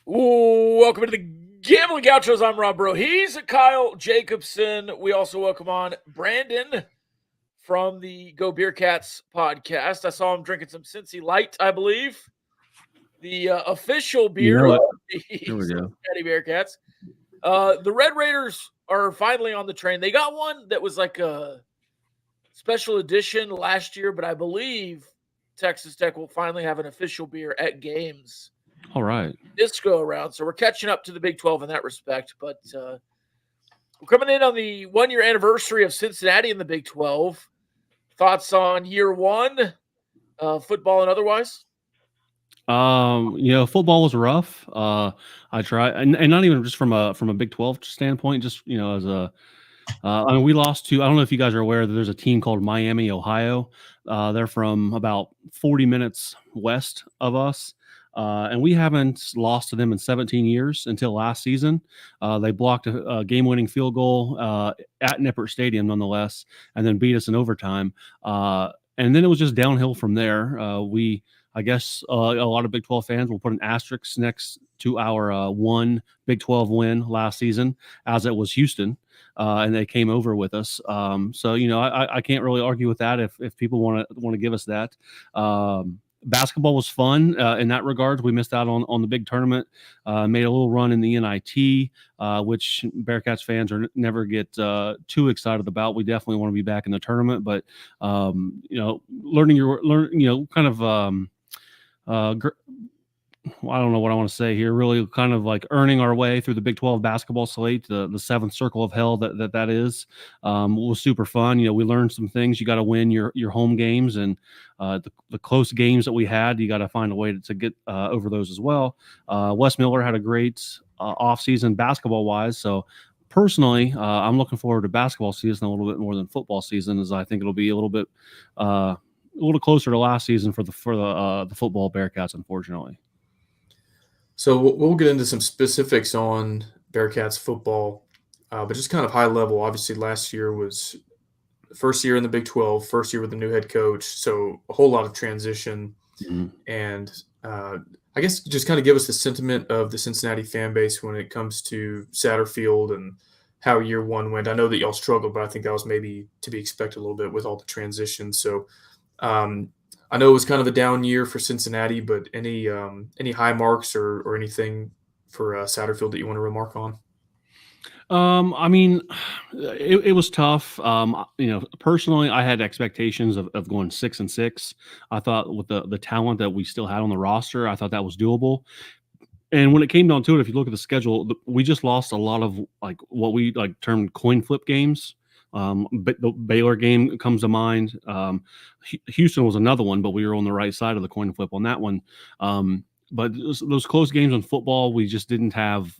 Ooh, welcome to the Gamblin Gauchos. I'm Rob Bro. He's Kyle Jacobson. We also welcome on Brandon from the Go Beer Cats podcast. I saw him drinking some Cincy Light, I believe, the official You beer know of it. the There we go. Cincinnati Bearcats. The Red Raiders are finally on the train. They got one that was like a special edition last year, but I believe Texas Tech will finally have an official beer at games All right. this go around. So we're catching up to the Big 12 in that respect. But we're coming in on the 1 year anniversary of Cincinnati in the Big 12. Thoughts on year one, football and otherwise? Football was rough. I try, and not even just from a Big 12 standpoint, just as a I mean, we lost to. I don't know if you guys are aware that there's a team called Miami, Ohio. They're from about 40 minutes west of us. And we haven't lost to them in 17 years until last season. They blocked a game-winning field goal at Nippert Stadium, nonetheless, and then beat us in overtime. And then it was just downhill from there. I guess a lot of Big 12 fans will put an asterisk next to our one Big 12 win last season, as it was Houston. And they came over with us. So I can't really argue with that if people want to give us that. Basketball was fun in that regard. We missed out on the big tournament. Made a little run in the NIT, which Bearcats fans never get too excited about. We definitely want to be back in the tournament, but I don't know what I want to say here. Really, kind of like earning our way through the Big 12 basketball slate, the seventh circle of hell that is, was super fun. We learned some things. You got to win your home games, and the close games that we had, you got to find a way to get over those as well. Wes Miller had a great offseason basketball wise, so. Personally, I'm looking forward to basketball season a little bit more than football season, as I think it'll be a little closer to last season for the football Bearcats, unfortunately. So we'll get into some specifics on Bearcats football, but just kind of high level. Obviously, last year was the first year in the Big 12, first year with a new head coach, so a whole lot of transition. Mm-hmm. And I guess just kind of give us the sentiment of the Cincinnati fan base when it comes to Satterfield and how year one went. I know that y'all struggled, but I think that was maybe to be expected a little bit with all the transitions. So I know it was kind of a down year for Cincinnati, but any high marks or anything for Satterfield that you want to remark on? I mean, it was tough. Personally, I had expectations of going 6-6. I thought with the talent that we still had on the roster, I thought that was doable. And when it came down to it, if you look at the schedule, we just lost a lot of like what we like termed coin flip games. But the Baylor game comes to mind. Houston was another one, but we were on the right side of the coin flip on that one. But those close games in football, we just didn't have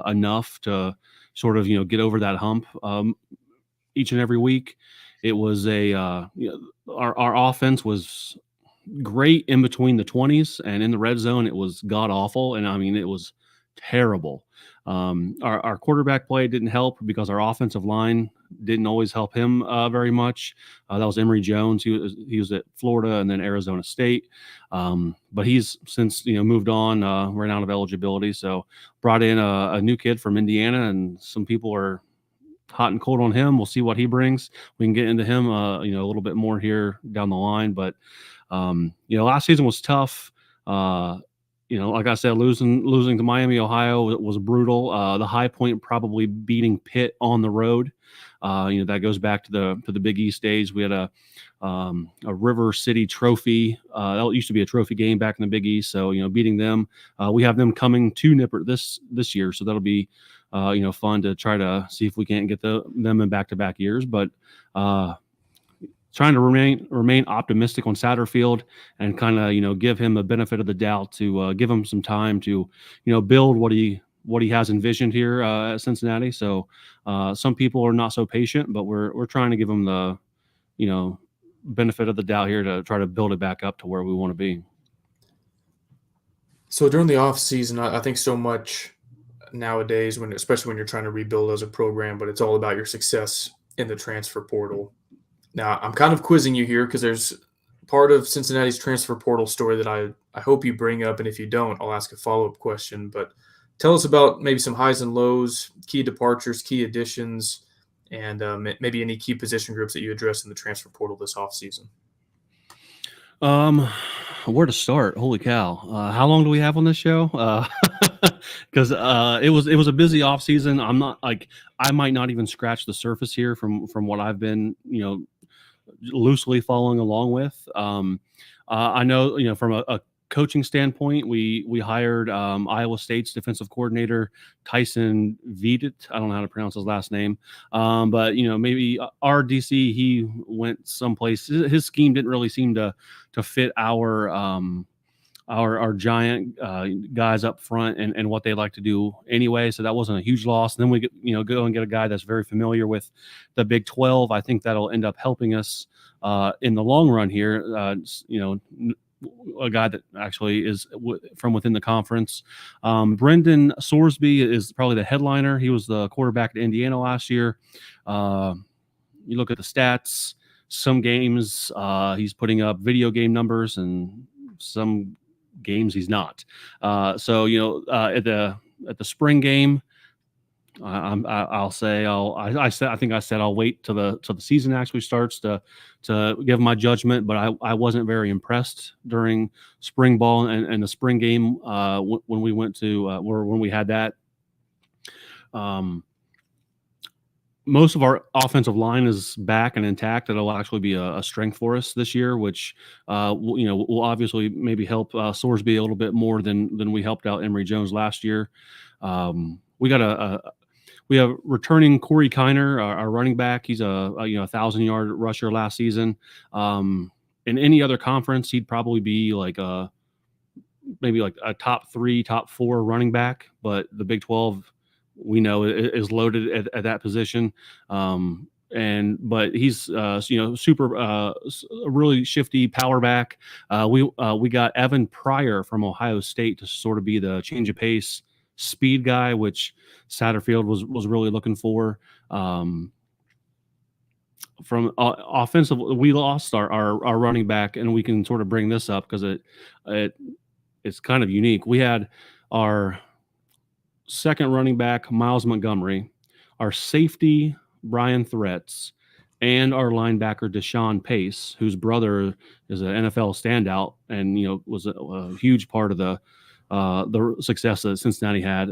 enough to sort of get over that hump each and every week. It was our offense was great in between the 20s, and in the red zone it was god awful, and I mean it was terrible. Our quarterback play didn't help because our offensive line didn't always help him very much. That was Emory Jones. He was at Florida and then Arizona State, but he's since moved on, ran out of eligibility. So brought in a new kid from Indiana, and some people are hot and cold on him. We'll see what he brings. We can get into him a little bit more here down the line, but last season was tough. Like I said, losing to Miami, Ohio was brutal. The high point probably beating Pitt on the road. That goes back to the Big East days. We had a River City Trophy. That used to be a trophy game back in the Big East. So beating them, we have them coming to Nippert this year. So that'll be fun to try to see if we can't get them in back-to-back years. But trying to remain optimistic on Satterfield and kind of give him a benefit of the doubt, to give him some time to build what he has envisioned here at Cincinnati. So some people are not so patient, but we're trying to give him the benefit of the doubt here to try to build it back up to where we want to be. So during the off season, I think so much nowadays, especially when you're trying to rebuild as a program, but it's all about your success in the transfer portal. Now, I'm kind of quizzing you here because there's part of Cincinnati's transfer portal story that I hope you bring up, and if you don't, I'll ask a follow-up question. But tell us about maybe some highs and lows, key departures, key additions, and maybe any key position groups that you addressed in the transfer portal this offseason. Where to start? Holy cow! How long do we have on this show? Because it was a busy off season. I'm not like I might not even scratch the surface here from what I've been loosely following along with. I know from a coaching standpoint, we hired Iowa State's defensive coordinator Tyson Vedet. I don't know how to pronounce his last name, but maybe our DC, he went someplace. His scheme didn't really seem to fit our giant guys up front and what they like to do anyway. So that wasn't a huge loss. And then we go and get a guy that's very familiar with the Big 12. I think that'll end up helping us in the long run here. A guy that actually is from within the conference. Brendan Sorsby is probably the headliner. He was the quarterback at Indiana last year. You look at the stats, some games he's putting up video game numbers and some games he's not. At the spring game, I think I said I'll wait till the season actually starts to give my judgment, but I wasn't very impressed during spring ball and the spring game when we went to when we had that. Most of our offensive line is back and intact. It'll actually be a strength for us this year, which will obviously maybe help Sorsby a little bit more than we helped out Emory Jones last year. We have returning Corey Kiner, our running back. He's a 1,000-yard rusher last season. In any other conference, he'd probably be maybe a top 3, top 4 running back. But the Big 12, we know, is loaded at that position. But he's super a really shifty power back. We got Evan Pryor from Ohio State to sort of be the change of pace speed guy, which Satterfield was really looking for. From offensive, we lost our running back, and we can sort of bring this up because it's kind of unique. We had our second running back, Miles Montgomery, our safety, Brian Threats, and our linebacker, Deshaun Pace, whose brother is an NFL standout and was a huge part of the success that Cincinnati had.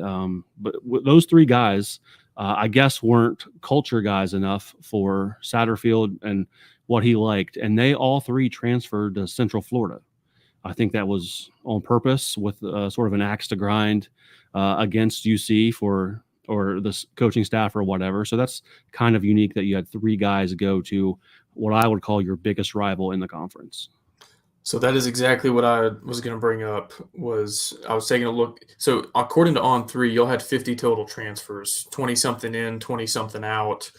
But those 3 guys, I guess, weren't culture guys enough for Satterfield and what he liked. And they all 3 transferred to Central Florida. I think that was on purpose with sort of an axe to grind against UC or the coaching staff or whatever. So that's kind of unique that you had 3 guys go to what I would call your biggest rival in the conference. So that is exactly what I was going to bring up. I was taking a look. So according to On3, y'all had 50 total transfers, 20-something in, 20-something out.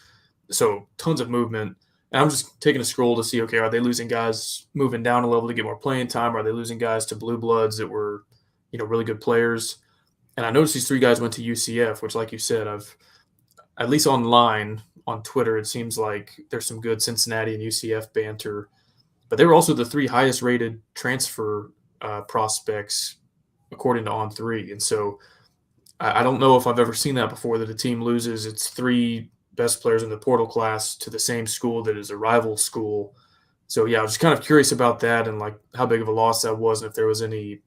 So tons of movement. And I'm just taking a scroll to see, okay, are they losing guys moving down a level to get more playing time? Are they losing guys to blue bloods that were, really good players? And I noticed these 3 guys went to UCF, which, like you said, I've at least online on Twitter, it seems like there's some good Cincinnati and UCF banter. But they were also the 3 highest rated transfer prospects according to On3. And so I don't know if I've ever seen that before, that a team loses its 3 best players in the portal class to the same school that is a rival school. So, yeah, I was just kind of curious about that and how big of a loss that was and if there was any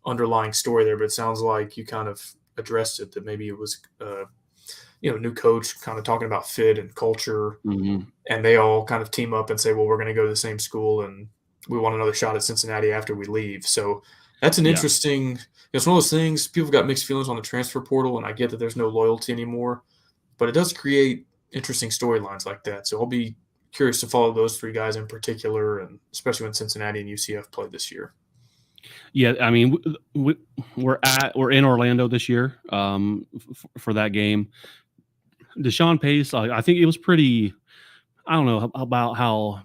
underlying story there. But it sounds like you kind of addressed it, that maybe it was new coach kind of talking about fit and culture, and they all kind of team up and say, well, we're going to go to the same school and we want another shot at Cincinnati after we leave. So that's an interesting, it's one of those things, people got mixed feelings on the transfer portal, and I get that there's no loyalty anymore, but it does create interesting storylines like that. So I'll be curious to follow those 3 guys in particular, and especially when Cincinnati and UCF played this year. Yeah, I mean, we're in Orlando this year for that game. Deshaun Pace, I think it was pretty, I don't know about how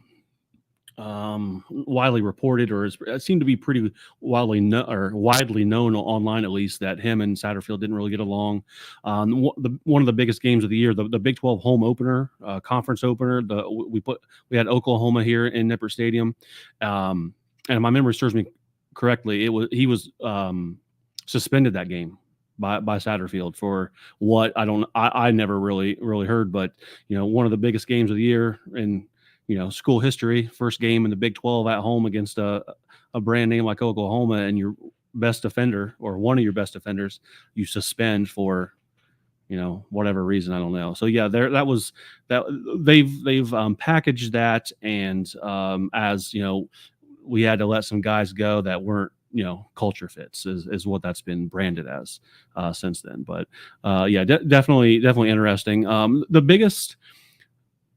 widely reported, or it seemed to be pretty widely known online, at least, that him and Satterfield didn't really get along. One of the biggest games of the year, the Big 12 home opener, conference opener, we had Oklahoma here in Nippert Stadium, and if my memory serves me correctly, he was suspended that game by Satterfield for what I never really heard, but one of the biggest games of the year in school history, first game in the Big 12 at home against a brand name like Oklahoma, and your best defender or one of your best defenders you suspend for whatever reason, I don't know. So yeah, that was that. They've packaged that, and as we had to let some guys go that weren't culture fits is what that's been branded as since then. But yeah, definitely interesting. The biggest,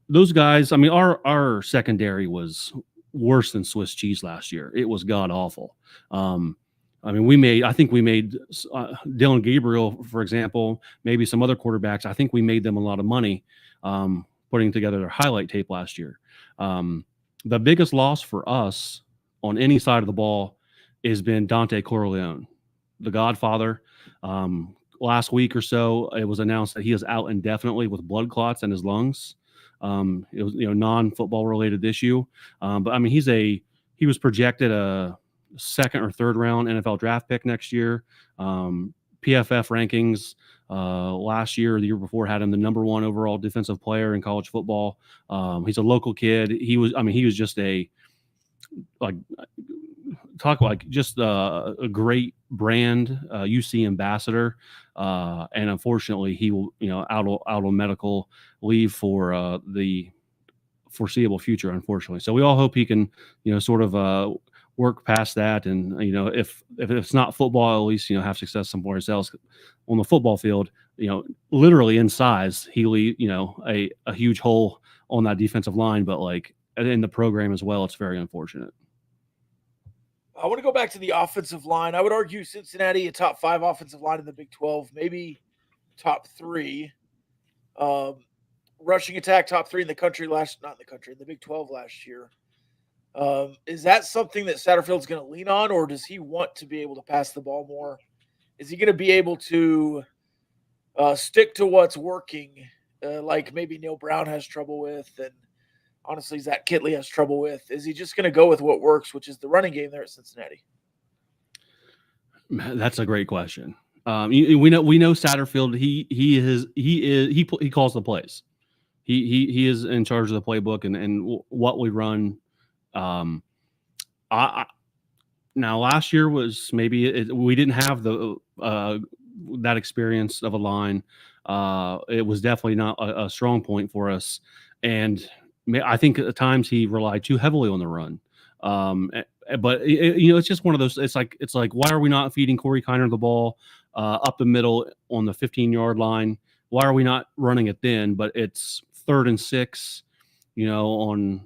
those guys, I mean, our secondary was worse than Swiss cheese last year. It was god awful. I mean, I think we made Dylan Gabriel, for example, maybe some other quarterbacks. I think we made them a lot of money putting together their highlight tape last year. The biggest loss for us on any side of the ball has been Dante Corleone, the Godfather. Last week or so, it was announced that he is out indefinitely with blood clots in his lungs. It was non-football related issue, but I mean he was projected a second or third round NFL draft pick next year. PFF rankings last year or the year before had him the number 1 overall defensive player in college football. He's a local kid. He was just a great brand UC ambassador, and unfortunately he will out on medical leave for the foreseeable future, unfortunately. So we all hope he can sort of work past that, and if it's not football, at least have success somewhere else on the football field. Literally in size, he leave a huge hole on that defensive line, but like in the program as well, it's very unfortunate. I want to go back to the offensive line. I would argue Cincinnati, a top 5 offensive line in the Big 12, maybe top 3. Rushing attack, top 3 in the country in the Big 12 last year. Is that something that Satterfield's going to lean on, or does he want to be able to pass the ball more? Is he going to be able to stick to what's working, like maybe Neil Brown has trouble with, and honestly Zach Kitley has trouble with? Is he just going to go with what works, which is the running game there at Cincinnati? That's a great question. We know Satterfield. He calls the plays. He is in charge of the playbook and what we run. Now last year was maybe we didn't have the that experience of a line. It was definitely not a strong point for us, and I think at times he relied too heavily on the run. But it's just one of those. It's like why are we not feeding Corey Kiner the ball up the middle on the 15-yard line? Why are we not running it then? But it's 3rd and 6, on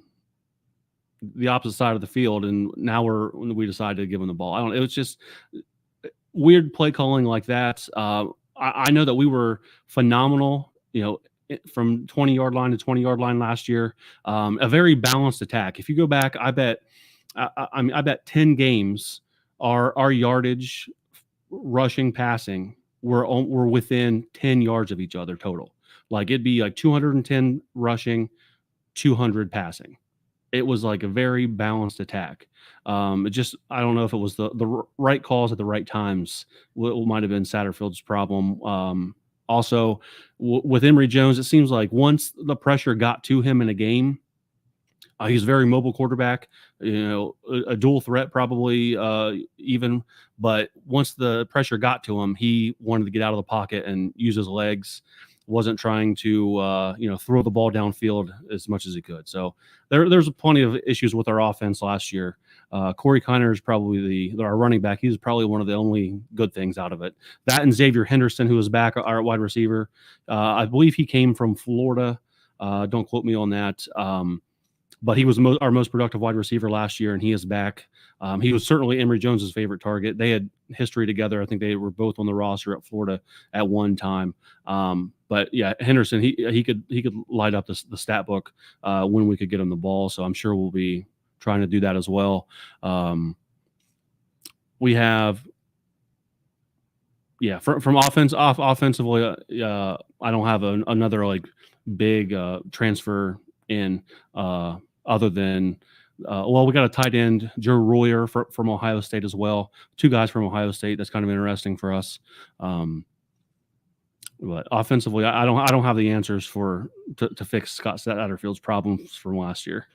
the opposite side of the field, and now we decided to give him the ball. I don't. It was just weird play calling like that. I know that we were phenomenal, from 20-yard line to 20-yard line last year. A very balanced attack. If you go back, I bet 10 games our yardage, rushing, passing were within 10 yards of each other total. Like it'd be like 210 rushing, 200 passing. It was like a very balanced attack. I don't know if it was the right calls at the right times. What might have been Satterfield's problem. Also, with Emory Jones, it seems like once the pressure got to him in a game, he's a very mobile quarterback, a dual threat probably even. But once the pressure got to him, he wanted to get out of the pocket and use his legs. Wasn't trying to throw the ball downfield as much as he could. So there's plenty of issues with our offense last year. Corey Kiner is probably our running back. He's probably one of the only good things out of it. That and Xavier Henderson, who is back, our wide receiver. I believe he came from Florida. Don't quote me on that. But he was our most productive wide receiver last year, and he is back. He was certainly Emory Jones's favorite target. They had history together. I think they were both on the roster at Florida at one time. But yeah, Henderson, he could light up the stat book when we could get him the ball. So I'm sure we'll be trying to do that as well. We have, from offensively, I don't have another like big transfer in other than Well, we got a tight end, Joe Royer from Ohio State as well. 2 guys from Ohio State. That's kind of interesting for us. But offensively, I don't have the answers to fix Scott Satterfield's problems from last year.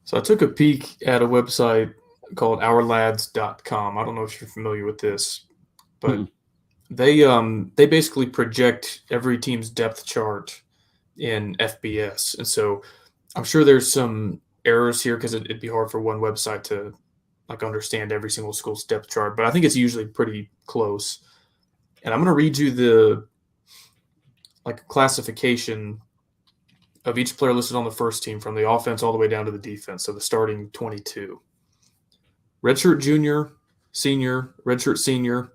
So I took a peek at a website called ourlads.com. I don't know if you're familiar with this, but they basically project every team's depth chart in FBS. And so I'm sure there's some errors here because it'd be hard for one website to like understand every single school's depth chart, but I think it's usually pretty close. And I'm going to read you the like classification of each player listed on the first team from the offense all the way down to the defense. So the starting 22. Redshirt junior, senior, redshirt senior,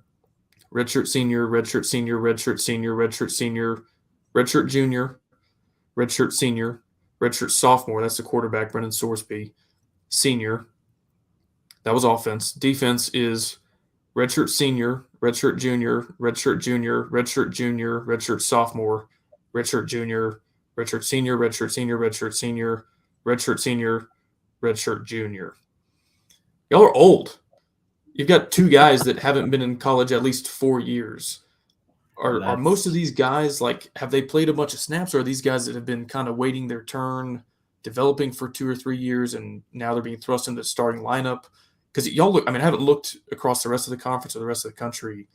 redshirt senior, redshirt senior, redshirt senior, redshirt senior, redshirt junior, redshirt senior, redshirt sophomore. That's the quarterback, Brennan Sorsby. Senior. That was offense. Defense is redshirt senior, redshirt junior, redshirt junior, redshirt junior, redshirt sophomore, redshirt junior, redshirt senior, redshirt senior, redshirt senior, redshirt senior, redshirt junior. Y'all are old. You've got 2 guys that haven't been in college at least 4 years. Are most of these guys, like, have they played a bunch of snaps, or are these guys that have been kind of waiting their turn, developing for 2 or 3 years, and now they're being thrust into the starting lineup? Because y'all look, I mean, I haven't looked across the rest of the conference or the rest of the country.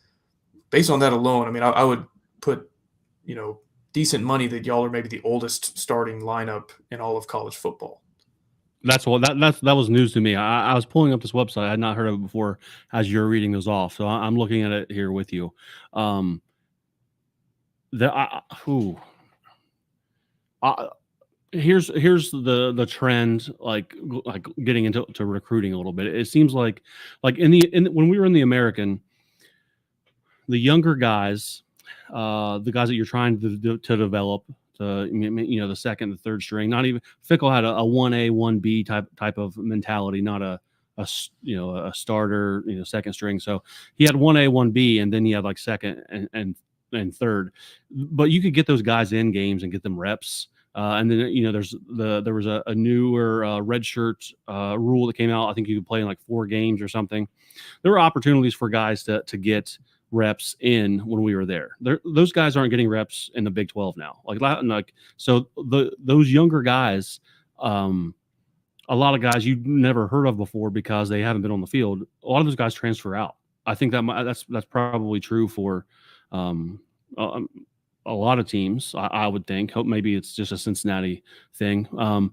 Based on that alone, I mean, I would put, decent money that y'all are maybe the oldest starting lineup in all of college football. That was news to me. I was pulling up this website. I had not heard of it before as you're reading those off. So I'm looking at it here with you. Here's the trend, like getting into recruiting a little bit. It seems like when we were in the American, the younger guys, the guys that you're trying to develop, the second, the third string, not even Fickle had a 1A, 1B type of mentality, not a starter, second string. So he had 1A, 1B, and then he had like second and third. But you could get those guys in games and get them reps. And then there was a newer red shirt rule that came out. I think you could play in like 4 games or something. There were opportunities for guys to get reps in when we were there. Those guys aren't getting reps in the Big 12 now. So those younger guys, a lot of guys you've never heard of before because they haven't been on the field. A lot of those guys transfer out. I think that's probably true for a lot of teams. I would think. Hope maybe it's just a Cincinnati thing. And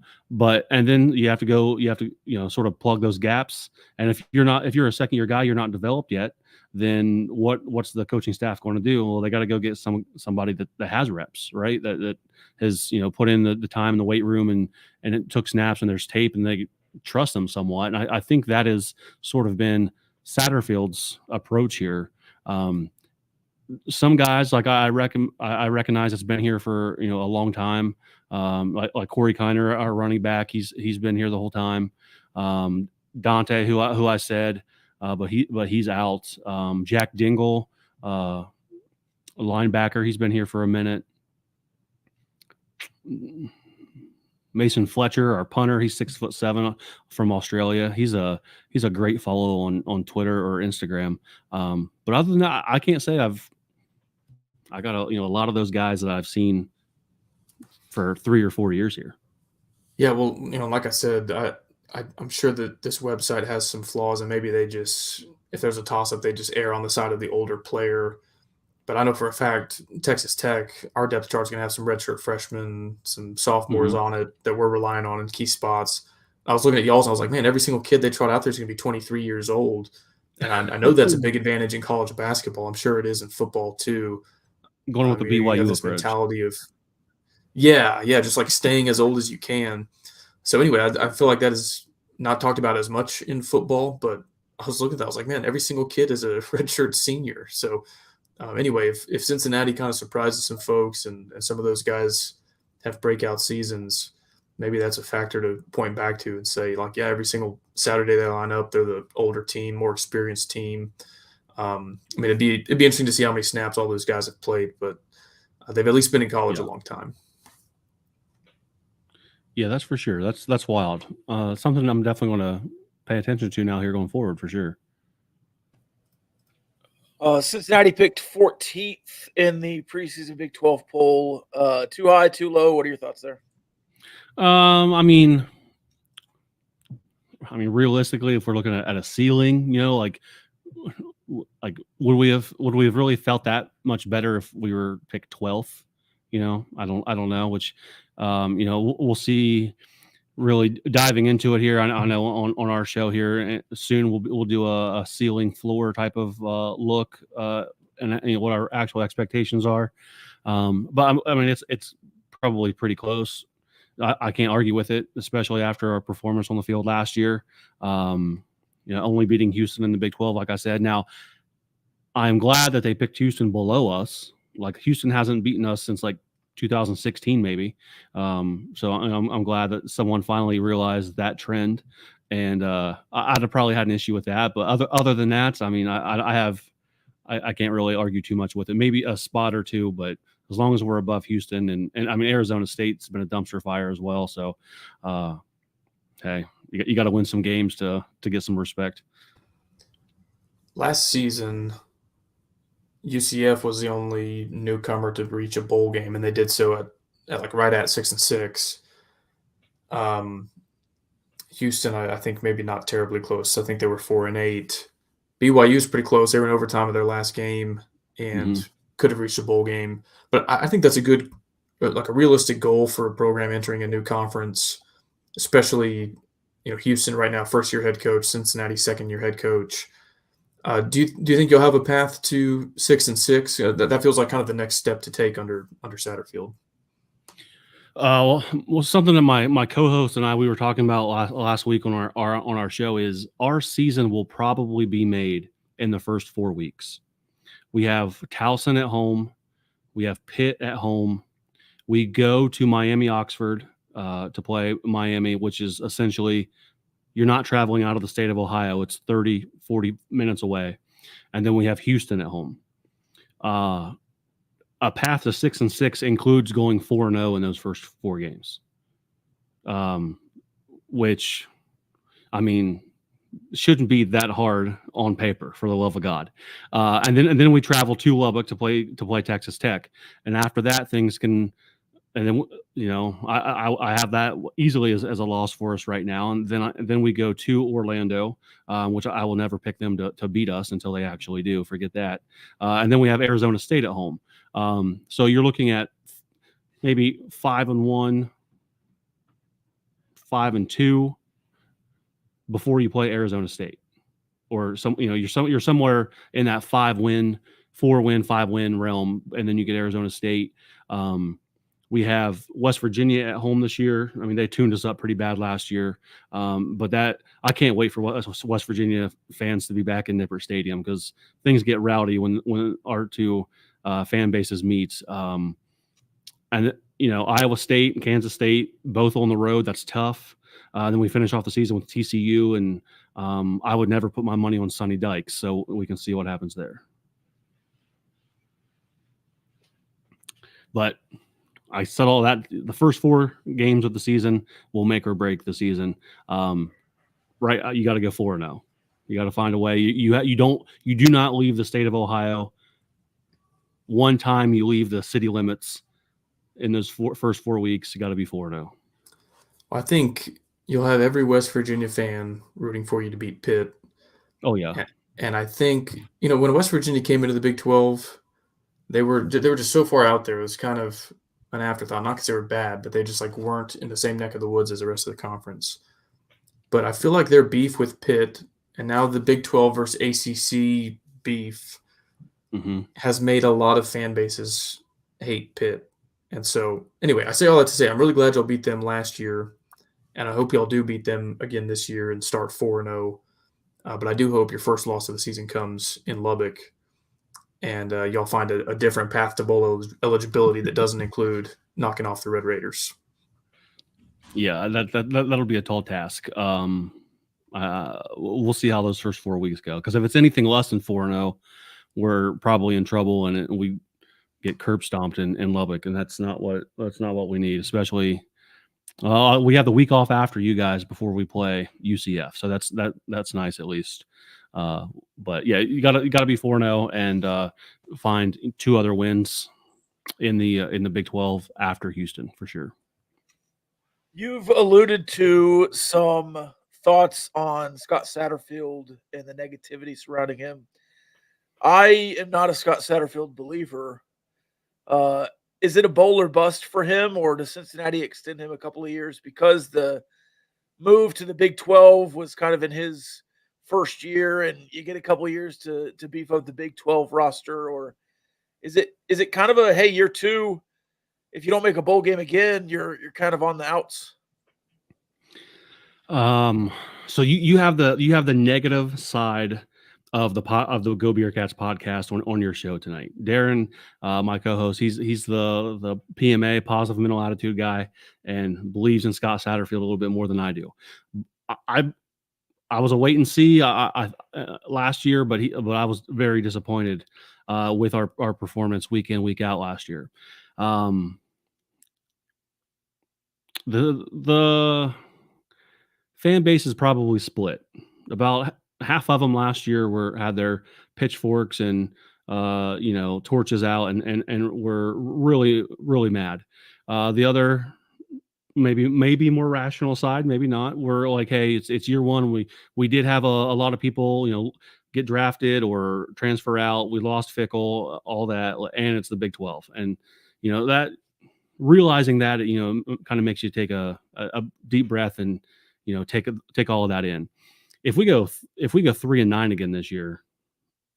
then you have to sort of plug those gaps. And if you're a second year guy, you're not developed yet, then what's the coaching staff going to do? Well, they got to go get somebody that has reps, right? That has put in the time in the weight room and it took snaps and there's tape and they trust them somewhat. And I think that has sort of been Satterfield's approach here. Some guys like I recognize that's been here for a long time. Like Corey Kiner, our running back, he's been here the whole time. Dante, who I said, but he's out. Jack Dingle, a linebacker, he's been here for a minute. Mason Fletcher, our punter, he's 6'7" from Australia. He's a great follow on Twitter or Instagram. But other than that, I can't say I got a lot of those guys that I've seen for 3 or 4 years here. Yeah, well, like I said, I'm sure that this website has some flaws, and maybe if there's a toss-up, they just err on the side of the older player. But I know for a fact, Texas Tech, our depth chart is going to have some redshirt freshmen, some sophomores on it that we're relying on in key spots. I was looking at y'all's, and I was like, man, every single kid they trot out there is going to be 23 years old. And I know that's a big advantage in college basketball. I'm sure it is in football too. Going with the BYU this approach. Mentality of, just like staying as old as you can. So anyway, I feel like that is not talked about as much in football, but I was looking at that. I was like, man, every single kid is a redshirt senior. So anyway, if Cincinnati kind of surprises some folks and some of those guys have breakout seasons, maybe that's a factor to point back to and say, like, yeah, every single Saturday they line up, they're the older team, more experienced team. It'd be interesting to see how many snaps all those guys have played, but they've at least been in college a long time. Yeah, that's for sure. That's wild. Something I'm definitely going to pay attention to now here going forward for sure. Cincinnati picked 14th in the preseason Big 12 poll. Too high, too low. What are your thoughts there? I mean, realistically, if we're looking at a ceiling, like would we have really felt that much better if we were picked 12th? I don't know. Which, we'll see. Really diving into it here. I know on our show here soon we'll do a ceiling floor type of look and what our actual expectations are. But it's probably pretty close. I can't argue with it, especially after our performance on the field last year. Only beating Houston in the Big 12, like I said. Now, I'm glad that they picked Houston below us. Like Houston hasn't beaten us since like 2016, maybe. So I'm glad that someone finally realized that trend. And I'd have probably had an issue with that, but other than that, I can't really argue too much with it. Maybe a spot or two, but as long as we're above Houston and Arizona State's been a dumpster fire as well. So, hey, you got to win some games to get some respect. Last season, UCF was the only newcomer to reach a bowl game, and they did so at like right at 6-6. Houston, I think maybe not terribly close. I think they were 4-8. BYU is pretty close. They were in overtime of their last game and could have reached a bowl game. But I think that's a good, like a realistic goal for a program entering a new conference, especially Houston right now, first-year head coach, Cincinnati, second-year head coach. Do you think you'll have a path to 6-6? That feels like kind of the next step to take under Satterfield. Well, something that my co-host and we were talking about last week on our show is our season will probably be made in the first 4 weeks. We have Towson at home, we have Pitt at home, we go to Miami Oxford to play Miami, which is essentially you're not traveling out of the state of Ohio. It's 30-40 minutes away, and then we have Houston at home. A path to 6-6 includes going 4-0 in those first 4 games, which, shouldn't be that hard on paper, for the love of God. And then we travel to Lubbock to play Texas Tech, and after that, things can. And then I have that easily as a loss for us right now, and then we go to Orlando, which I will never pick them to beat us until they actually do. Forget that. And then we have Arizona State at home. So you're looking at maybe 5-1, 5-2 before you play Arizona State, or you're somewhere in that 4-win, 5-win realm, and then you get Arizona State. We have West Virginia at home this year. They tuned us up pretty bad last year, but I can't wait for West Virginia fans to be back in Nippert Stadium because things get rowdy when our two fan bases meet. And Iowa State and Kansas State both on the road. That's tough. Then we finish off the season with TCU, and I would never put my money on Sonny Dykes, so we can see what happens there. But I said all that. The first 4 games of the season will make or break the season. Right, you got to go 4-0. You got to find a way. You do not leave the state of Ohio. One time you leave the city limits in those first 4 weeks, you got to be 4-0. Well, I think you'll have every West Virginia fan rooting for you to beat Pitt. Oh yeah, and I think when West Virginia came into the Big 12, they were just so far out there. It was kind of an afterthought, not because they were bad, but they just weren't in the same neck of the woods as the rest of the conference. But I feel like their beef with Pitt and now the Big 12 versus ACC beef has made a lot of fan bases hate Pitt. And so, anyway, I say all that to say I'm really glad y'all beat them last year, and I hope y'all do beat them again this year and start 4-0. But I do hope your first loss of the season comes in Lubbock, and y'all find a different path to bowl eligibility that doesn't include knocking off the Red Raiders. Yeah, that'll be a tall task. We'll see how those first 4 weeks go, because if it's anything less than 4-0, we're probably in trouble, and we get curb stomped in Lubbock, and that's not what we need. Especially, We have the week off after you guys before we play UCF, so that's nice at least. But yeah, you gotta be 4-0 and find 2 other wins in the Big 12 after Houston for sure. You've alluded to some thoughts on Scott Satterfield and the negativity surrounding him. I am not a Scott Satterfield believer. Is it a bowl or bust for him, or does Cincinnati extend him a couple of years because the move to the Big 12 was kind of in his first year, and you get a couple of years to beef up the Big 12 roster, or is it kind of a hey, year 2, if you don't make a bowl game again, you're kind of on the outs? So you have the negative side of the Go Beer Cats podcast on your show tonight. Darren, my co-host, he's the PMA, positive mental attitude guy, and believes in Scott Satterfield a little bit more than I do. I was a wait and see last year, but I was very disappointed with our performance week in, week out last year. The fan base is probably split. About half of them last year had their pitchforks and torches out and were really, really mad. The other maybe more rational side, maybe not. We're like, hey, it's year 1. We did have a lot of people, get drafted or transfer out. We lost Fickle, all that, and it's the Big 12. And that realizing that, kind of makes you take a deep breath and take all of that in. If we go 3-9 again this year,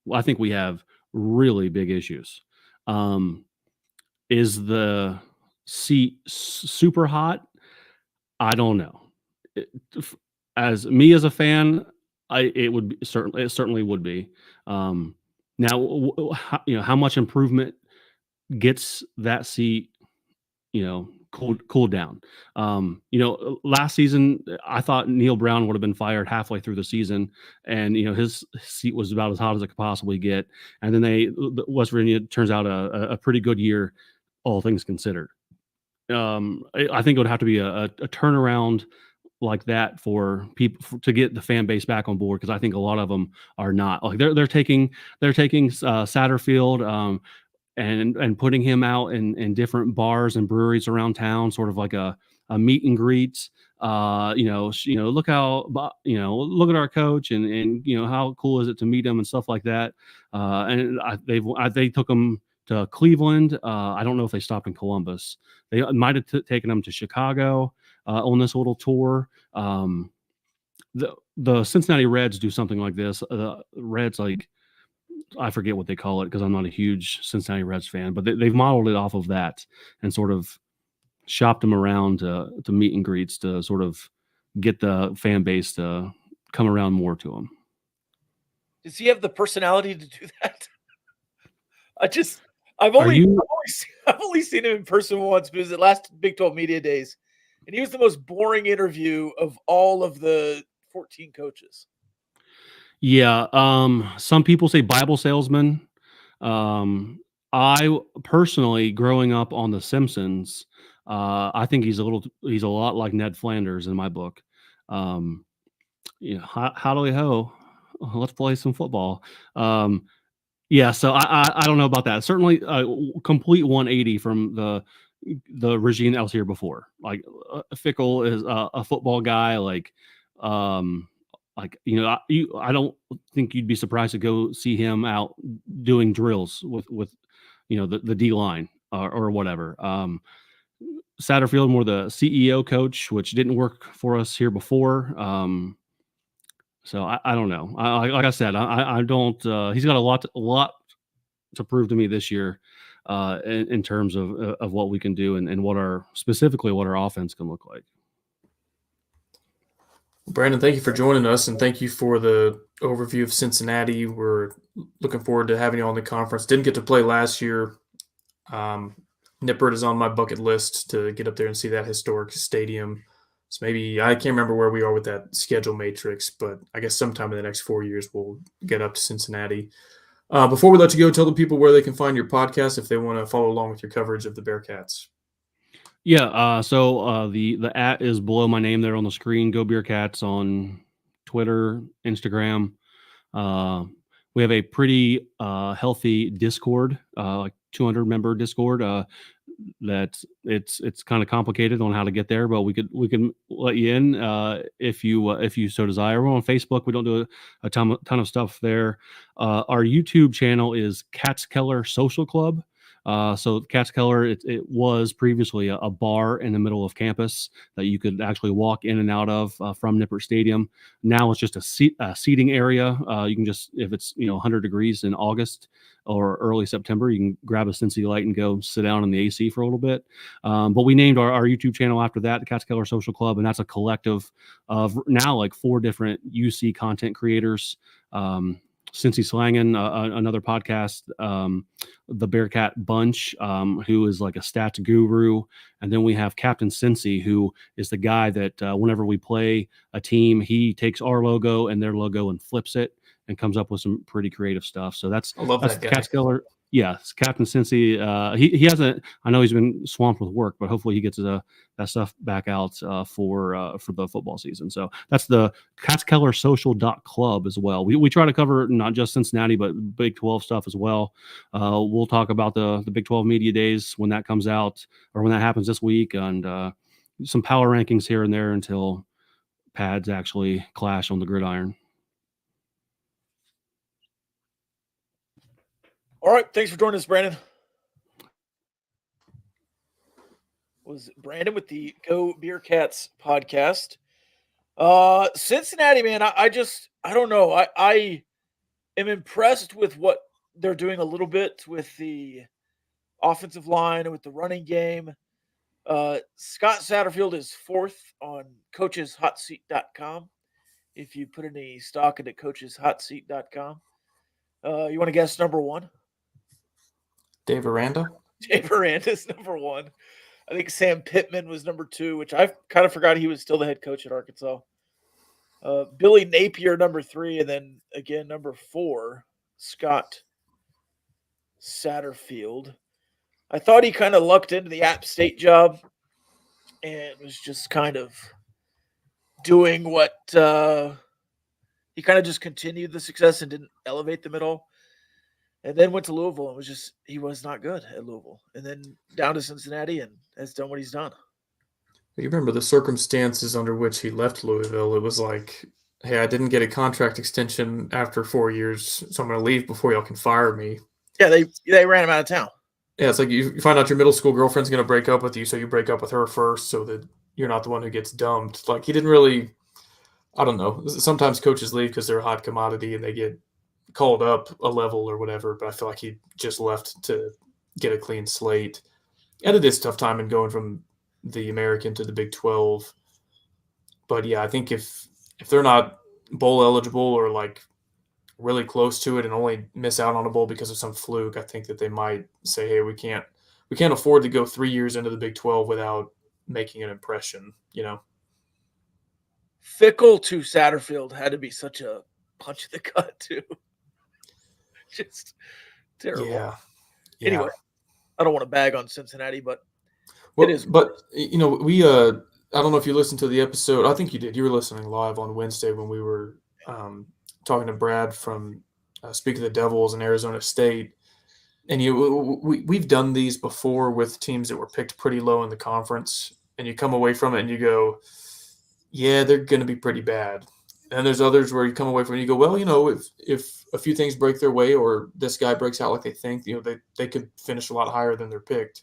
well, I think we have really big issues. Is the seat super hot? I don't know. As a fan, it certainly would be. Now, how much improvement gets that seat, cooled down. Last season, I thought Neil Brown would have been fired halfway through the season, and his seat was about as hot as it could possibly get. And then West Virginia turns out a pretty good year, all things considered. I think it would have to be a turnaround like that for people to get the fan base back on board, because I think a lot of them are not. Like they're taking Satterfield and putting him out in different bars and breweries around town, sort of like a meet and greet. Look at our coach and how cool is it to meet him and stuff like that. And they took him to Cleveland. I don't know if they stopped in Columbus. They might have taken him to Chicago on this little tour. The Cincinnati Reds do something like this. The Reds, like, I forget what they call it because I'm not a huge Cincinnati Reds fan, but they've modeled it off of that and sort of shopped them around to meet and greets to sort of get the fan base to come around more to him. Does he have the personality to do that? I've only seen him in person once, because it last Big 12 Media Days, and he was the most boring interview of all of the 14 coaches. Yeah. Some people say Bible salesman. I personally, growing up on The Simpsons, I think he's a lot like Ned Flanders in my book. Howdy ho, let's play some football. Yeah, so I don't know about that. Certainly a complete 180 from the regime that was here before. Like Fickle is a football guy. I don't think you'd be surprised to go see him out doing drills with the D line or whatever. Satterfield, more the CEO coach, which didn't work for us here before. So I don't know. Like I said, I don't. He's got a lot to prove to me this year in terms of what we can do and specifically what our offense can look like. Brandon, thank you for joining us, and thank you for the overview of Cincinnati. We're looking forward to having you on the conference. Didn't get to play last year. Nippert is on my bucket list to get up there and see that historic stadium. So maybe, I can't remember where we are with that schedule matrix, but I guess sometime in the next 4 years we'll get up to Cincinnati. Before we let you go, tell the people where they can find your podcast if they want to follow along with your coverage of the Bearcats. Yeah. So the @ is below my name there on the screen. Go Beer Cats on Twitter, Instagram. Uh, we have a pretty healthy Discord, like 200 member Discord. That it's kind of complicated on how to get there, but we can let you in if you so desire. We're on Facebook. We don't do a ton of stuff there. Our YouTube channel is Katzkeller Social Club. So Katzkeller, it was previously a bar in the middle of campus that you could actually walk in and out of from Nippert Stadium. Now it's just a seating area. You can just, if it's 100 degrees in August or early September, you can grab a Cincy Light and go sit down in the AC for a little bit. But we named our YouTube channel after that, the Katzkeller Social Club, and that's a collective of now like 4 different UC content creators. Cincy Slangin, another podcast, the Bearcat Bunch, who is like a stats guru. And then we have Captain Cincy, who is the guy that whenever we play a team, he takes our logo and their logo and flips it and comes up with some pretty creative stuff. So that's I love that the guy. Katzkeller. Yeah, Captain Cincy. He hasn't. I know he's been swamped with work, but hopefully he gets that stuff back out for the football season. So that's the KatzkellerSocial.club as well. We try to cover not just Cincinnati but Big 12 stuff as well. We'll talk about the Big 12 media days when that comes out or when that happens this week, and some power rankings here and there until pads actually clash on the gridiron. All right. Thanks for joining us, Brandon. Was Brandon with the Go Beer Cats podcast. Cincinnati, man, I don't know. I am impressed with what they're doing a little bit with the offensive line and with the running game. Scott Satterfield is 4th on coacheshotseat.com. If you put any stock into coacheshotseat.com. You want to guess number 1? Dave Aranda? Dave Aranda is number 1. I think Sam Pittman was number 2, which I kind of forgot he was still the head coach at Arkansas. Billy Napier, number 3, and then again, number 4, Scott Satterfield. I thought he kind of lucked into the App State job and was just kind of doing what he kind of just continued the success and didn't elevate them at all. And then went to Louisville and he was not good at Louisville. And then down to Cincinnati and has done what he's done. You remember the circumstances under which he left Louisville. It was like, hey, I didn't get a contract extension after 4 years, so I'm going to leave before y'all can fire me. Yeah, they ran him out of town. Yeah, it's like you find out your middle school girlfriend's going to break up with you, so you break up with her first so that you're not the one who gets dumped. Like, he didn't really – I don't know. Sometimes coaches leave because they're a hot commodity and they get called up a level or whatever, but I feel like he just left to get a clean slate. And it is a tough time in going from the American to the Big 12. But, yeah, I think if they're not bowl eligible or, like, really close to it and only miss out on a bowl because of some fluke, I think that they might say, hey, we can't afford to go 3 years into the Big 12 without making an impression, you know? Fickle to Satterfield had to be such a punch in the gut, too. Just terrible. Yeah. Anyway, I don't want to bag on Cincinnati, but well, it is. But, you know, we I don't know if you listened to the episode. I think you did. You were listening live on Wednesday when we were talking to Brad from Speak of the Devils in Arizona State. And we've done these before with teams that were picked pretty low in the conference, and you come away from it and you go, yeah, they're going to be pretty bad. And there's others where you come away from it and you go, well, you know, if a few things break their way or this guy breaks out like they think, you know, they could finish a lot higher than they're picked.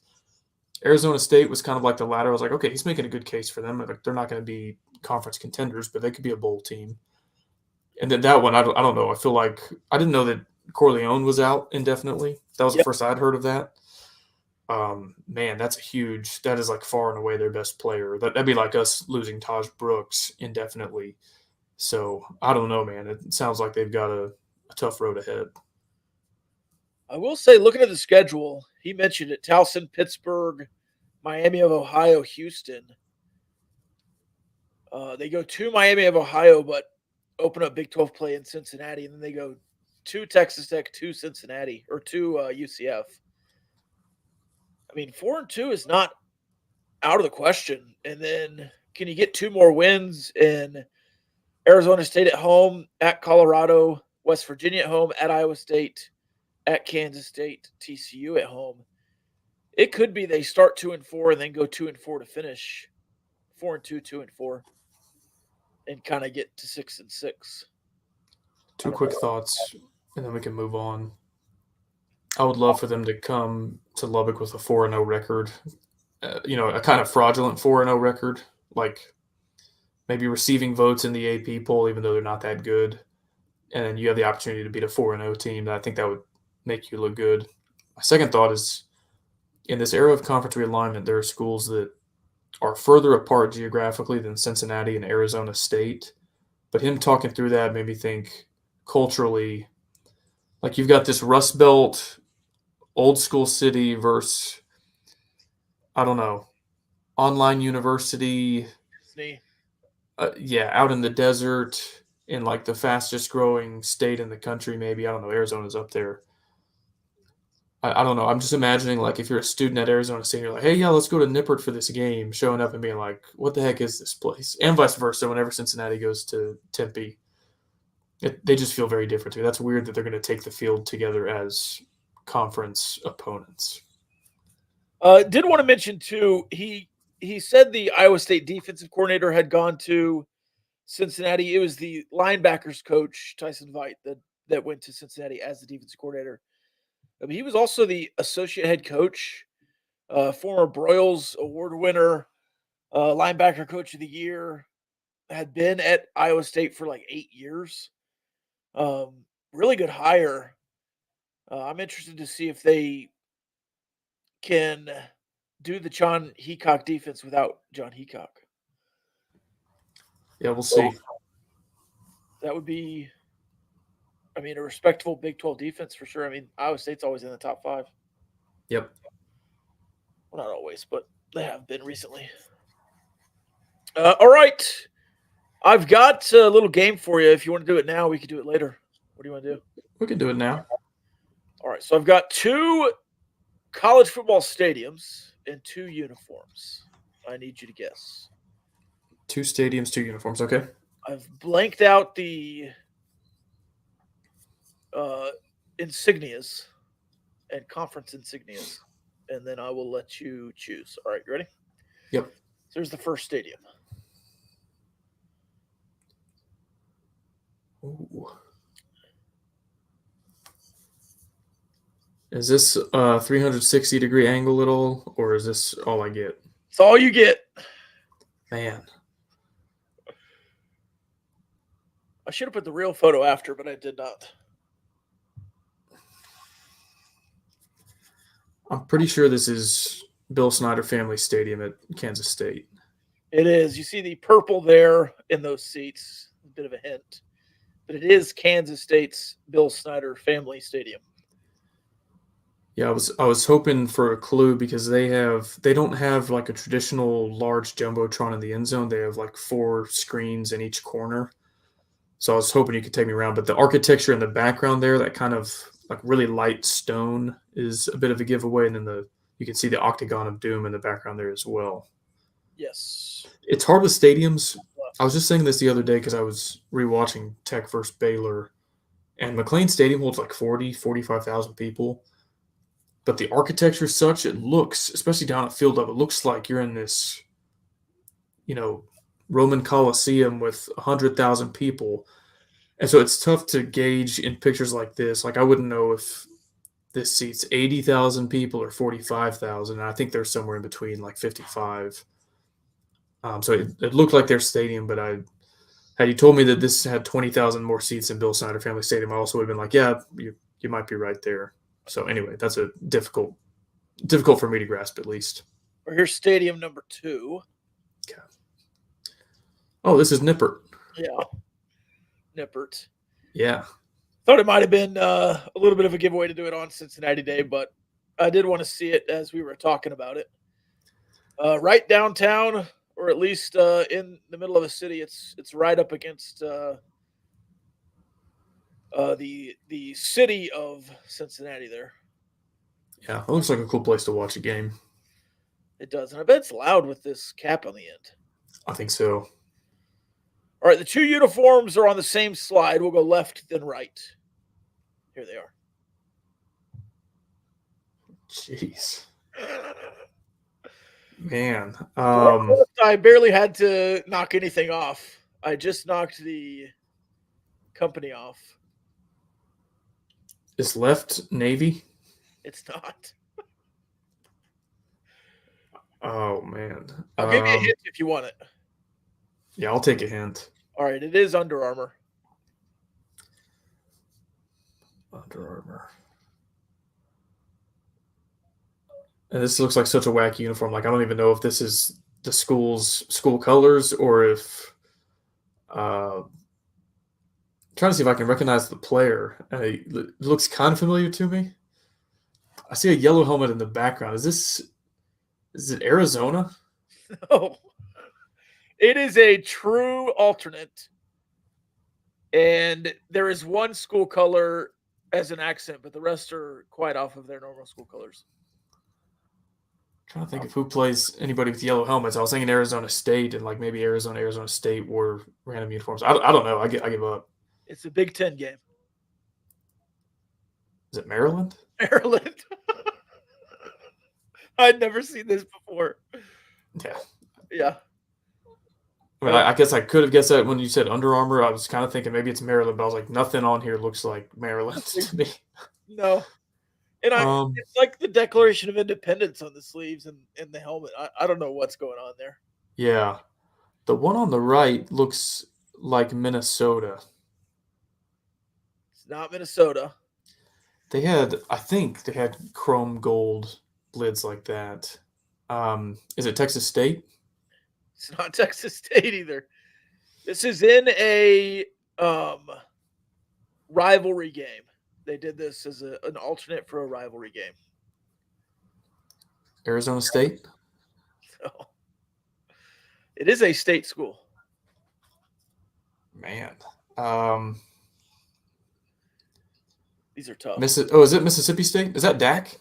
Arizona State was kind of like the latter. I was like, okay, he's making a good case for them. Like, they're not going to be conference contenders, but they could be a bowl team. And then that one, I don't know. I feel like I didn't know that Corleone was out indefinitely. That was the first I'd heard of that. Man, that is like far and away their best player. That'd be like us losing Taj Brooks indefinitely. So I don't know, man. It sounds like they've got a tough road ahead. I will say, looking at the schedule, he mentioned it: Towson, Pittsburgh, Miami of Ohio, Houston. They go to Miami of Ohio, but open up Big 12 play in Cincinnati, and then they go to Texas Tech, to Cincinnati, or to UCF. I mean, 4-2 is not out of the question. And then can you get 2 more wins in Arizona State at home, at Colorado, West Virginia at home, at Iowa State, at Kansas State, TCU at home? It could be they start 2-4 and then go 2-4 to finish 4-2, 2-4, and kind of get to 6-6. Two quick thoughts, and then we can move on. I would love for them to come to Lubbock with a 4-0 record, a kind of fraudulent 4-0 record, like maybe receiving votes in the AP poll, even though they're not that good. And then you have the opportunity to beat a 4-0 team. I think that would make you look good. My second thought is, in this era of conference realignment, there are schools that are further apart geographically than Cincinnati and Arizona State. But him talking through that made me think culturally, like you've got this Rust Belt, old school city versus, I don't know, online university. Out in the desert, in like the fastest growing state in the country, maybe. I don't know. Arizona's up there. I don't know. I'm just imagining, like, if you're a student at Arizona State, you're like, hey, yeah, let's go to Nippert for this game, showing up and being like, what the heck is this place? And vice versa, whenever Cincinnati goes to Tempe, they just feel very different to me. That's weird that they're going to take the field together as conference opponents. Did want to mention, too, he said the Iowa State defensive coordinator had gone to Cincinnati. It was the linebackers coach, Tyson Veit, that went to Cincinnati as the defensive coordinator. He was also the associate head coach, former Broyles Award winner, linebacker coach of the year, had been at Iowa State for like 8 years. Really good hire. I'm interested to see if they can do the John Heacock defense without John Heacock. Yeah, we'll see. That would be, a respectable Big 12 defense for sure. Iowa State's always in the top 5. Yep. Well, not always, but they have been recently. All right. I've got a little game for you. If you want to do it now, we could do it later. What do you want to do? We can do it now. All right. So I've got 2 college football stadiums and 2 uniforms. I need you to guess. 2 stadiums, 2 uniforms. Okay. I've blanked out the insignias and conference insignias, and then I will let you choose. All right, you ready? Yep. So there's the first stadium. Ooh. Is this a 360-degree angle at all, or is this all I get? It's all you get. Man. I should have put the real photo after, but I did not. I'm pretty sure this is Bill Snyder Family Stadium at Kansas State. It is. You see the purple there in those seats. A bit of a hint. But it is Kansas State's Bill Snyder Family Stadium. Yeah, I was hoping for a clue because they don't have like a traditional large jumbotron in the end zone. They have like 4 screens in each corner. So I was hoping you could take me around. But the architecture in the background there, that kind of like really light stone, is a bit of a giveaway. And then you can see the Octagon of Doom in the background there as well. Yes. It's hard with stadiums. I was just saying this the other day because I was rewatching Tech versus Baylor. And McLean Stadium holds like 45,000 people. But the architecture is such, it looks, especially down at field level, it looks like you're in this, Roman Colosseum with 100,000 people. And so it's tough to gauge in pictures like this. Like, I wouldn't know if this seats 80,000 people or 45,000. I think they're somewhere in between, like 55. So it looked like their stadium, but had you told me that this had 20,000 more seats than Bill Snyder Family Stadium, I also would have been like, yeah, you might be right there. So anyway, that's a difficult for me to grasp, at least. Or here's stadium number 2. Okay. Oh, this is Nippert. Yeah. Nippert. Yeah. Thought it might have been a little bit of a giveaway to do it on Cincinnati Day, but I did want to see it as we were talking about it. Right downtown, or at least in the middle of the city. It's right up against the city of Cincinnati there. Yeah, it looks like a cool place to watch a game. It does. And I bet it's loud with this cap on the end. I think so. All right, the two uniforms are on the same slide. We'll go left, then right. Here they are. Jeez. Man. I barely had to knock anything off. I just knocked the company off. Is left Navy? It's not. Oh, man. I'll give you a hint if you want it. Yeah, I'll take a hint. All right, it is Under Armour. Under Armour. And this looks like such a wacky uniform. Like, I don't even know if this is the school colors or if trying to see if I can recognize the player. It looks kind of familiar to me. I see a yellow helmet in the background. Is it Arizona? No. It is a true alternate. And there is one school color as an accent, but the rest are quite off of their normal school colors. I'm trying to think of who plays anybody with yellow helmets. I was thinking Arizona State, and like maybe Arizona State wore random uniforms. I don't know. I give up. It's a Big Ten game. Is it Maryland? Maryland. I'd never seen this before. Yeah. Yeah. I mean, I guess I could have guessed that when you said Under Armour. I was kind of thinking maybe it's Maryland, but I was like, nothing on here looks like Maryland to me. No. And it's like the Declaration of Independence on the sleeves and the helmet. I don't know what's going on there. Yeah. The one on the right looks like Minnesota. It's not Minnesota. I think they had chrome gold lids like that. Is it Texas State? It's not Texas State either. This is in a rivalry game. They did this as an alternate for a rivalry game. Arizona State? So, it is a state school. Man. These are tough. Is it Mississippi State? Is that Dak?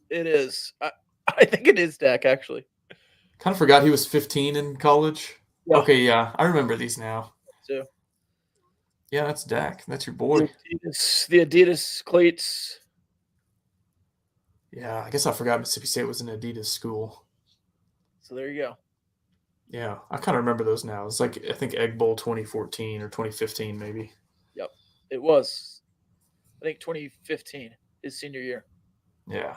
It is. I think it is Dak, actually. Kind of forgot he was 15 in college. Yeah. Okay, yeah. I remember these now. Too. Yeah, that's Dak. That's your boy. The Adidas cleats. Yeah, I guess I forgot Mississippi State was an Adidas school. So there you go. Yeah, I kind of remember those now. It's like, I think Egg Bowl 2014 or 2015 maybe. Yep, it was. I think 2015, his senior year. Yeah.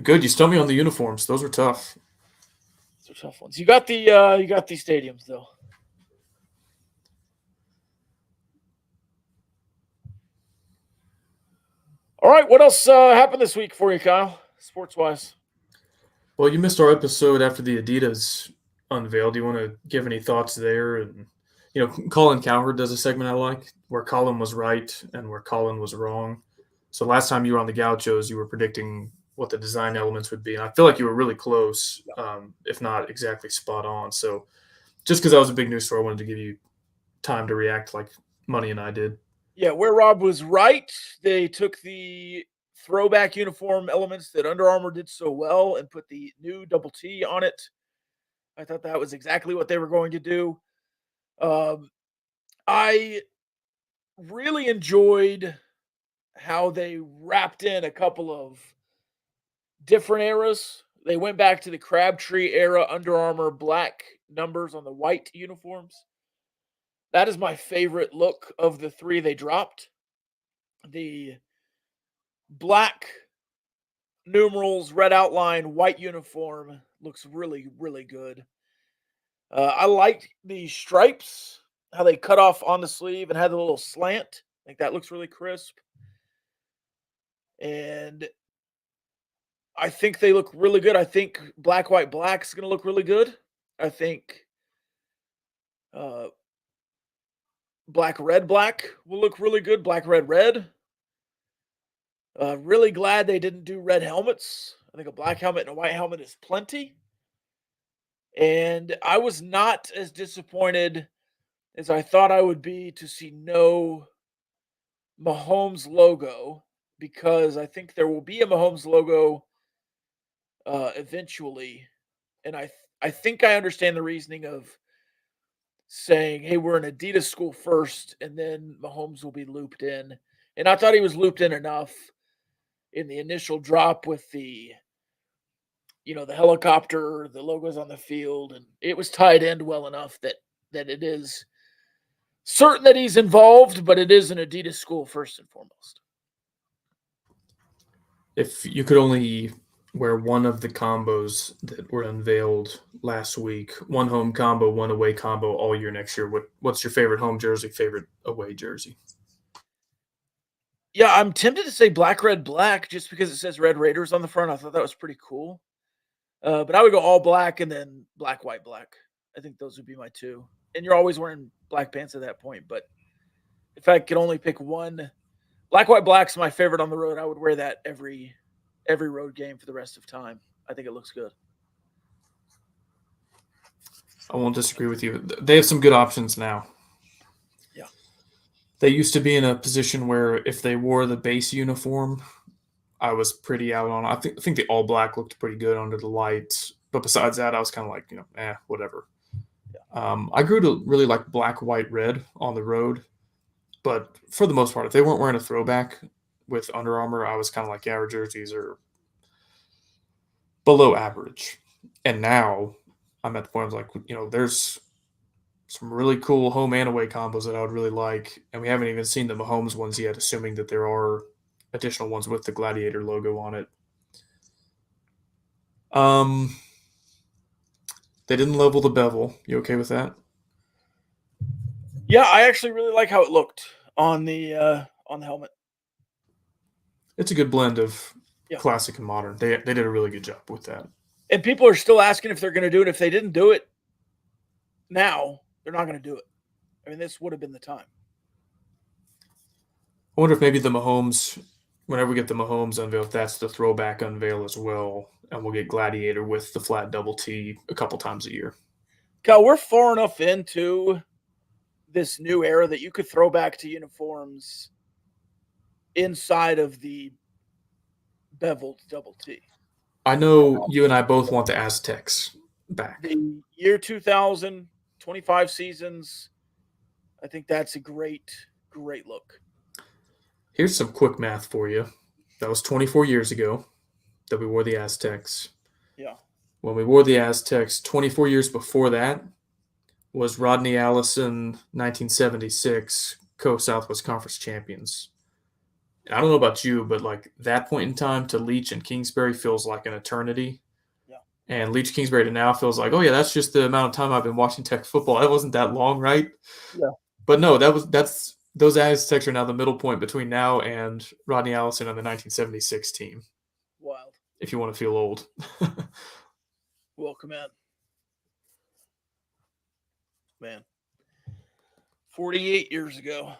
Good. You stumped me on the uniforms. Those were tough. Those are tough ones. You got the stadiums though. All right, what else happened this week for you, Kyle, sports-wise? Well, you missed our episode after the Adidas unveiled. Do you want to give any thoughts there? And Colin Cowherd does a segment I like where Colin was right and where Colin was wrong. So last time you were on the Gauchos, you were predicting what the design elements would be, and I feel like you were really close, if not exactly spot on. So just because that was a big news story, I wanted to give you time to react like Money and I did. Yeah, where Rob was right, they took the throwback uniform elements that Under Armour did so well and put the new double T on it. I thought that was exactly what they were going to do. I really enjoyed how they wrapped in a couple of different eras. They went back to the Crabtree era Under Armour black numbers on the white uniforms. That is my favorite look of the three they dropped. The black numerals, red outline, white uniform looks really, really good. I like the stripes, how they cut off on the sleeve and had the little slant. I think that looks really crisp. And I think they look really good. I think black, white, black is going to look really good. I think black, red, black will look really good. Black, red, red. Really glad they didn't do red helmets. I think a black helmet and a white helmet is plenty. And I was not as disappointed as I thought I would be to see no Mahomes logo, because I think there will be a Mahomes logo eventually. And I think I understand the reasoning of saying, hey, we're an Adidas school first, and then Mahomes will be looped in. And I thought he was looped in enough in the initial drop with the helicopter, the logos on the field, and it was tied in well enough that it is certain that he's involved, but it is an Adidas school first and foremost. If you could only wear one of the combos that were unveiled last week, one home combo, one away combo all year next year, what's your favorite home jersey, favorite away jersey? Yeah, I'm tempted to say black, red, black, just because it says Red Raiders on the front. I thought that was pretty cool. But I would go all black and then black, white, black. I think those would be my two. And you're always wearing black pants at that point. But if I could only pick one, black, white, black's my favorite on the road. I would wear that every road game for the rest of time. I think it looks good. I won't disagree with you. They have some good options now. Yeah. They used to be in a position where if they wore the base uniform, I was pretty out on it. I think the all black looked pretty good under the lights. But besides that, I was kind of like, whatever. Yeah. I grew to really like black, white, red on the road. But for the most part, if they weren't wearing a throwback with Under Armour, I was kind of like, yeah, our jerseys are below average. And now I'm at the point I was like, there's some really cool home and away combos that I would really like. And we haven't even seen the Mahomes ones yet, assuming that there are additional ones with the Gladiator logo on it. They didn't level the bevel. You okay with that? Yeah, I actually really like how it looked on the helmet. It's a good blend of classic and modern. They did a really good job with that. And people are still asking if they're going to do it. If they didn't do it now, they're not going to do it. I mean, this would have been the time. I wonder if maybe the Mahomes, whenever we get the Mahomes unveil, if that's the throwback unveil as well, and we'll get Gladiator with the flat double T a couple times a year. God, we're far enough into this new era that you could throw back to uniforms inside of the beveled double T. I know you and I both want the Aztecs back. The year 2000, 25 seasons, I think that's a great look. Here's some quick math for you. That was 24 years ago that we wore the Aztecs. Yeah. When we wore the Aztecs, 24 years before that was Rodney Allison, 1976, Co-Southwest Conference champions. And I don't know about you, but like that point in time to Leach and Kingsbury feels like an eternity. Yeah. And Leach Kingsbury to now feels like, oh yeah, that's just the amount of time I've been watching Tech football. That wasn't that long, right? Yeah. But no, those Aztecs are now the middle point between now and Rodney Allison and the 1976 team. Wild. If you want to feel old. Welcome in. Man. 48 years ago.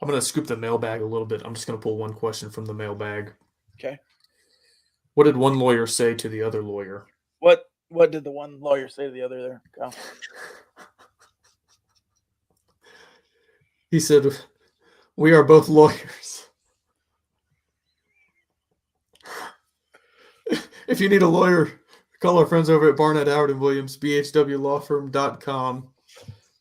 I'm going to scoop the mailbag a little bit. I'm just going to pull one question from the mailbag. Okay. What did one lawyer say to the other lawyer? What did the one lawyer say to the other there, Kyle? He said, "We are both lawyers. If you need a lawyer, call our friends over at Barnett, Howard & Williams, bhwlawfirm.com.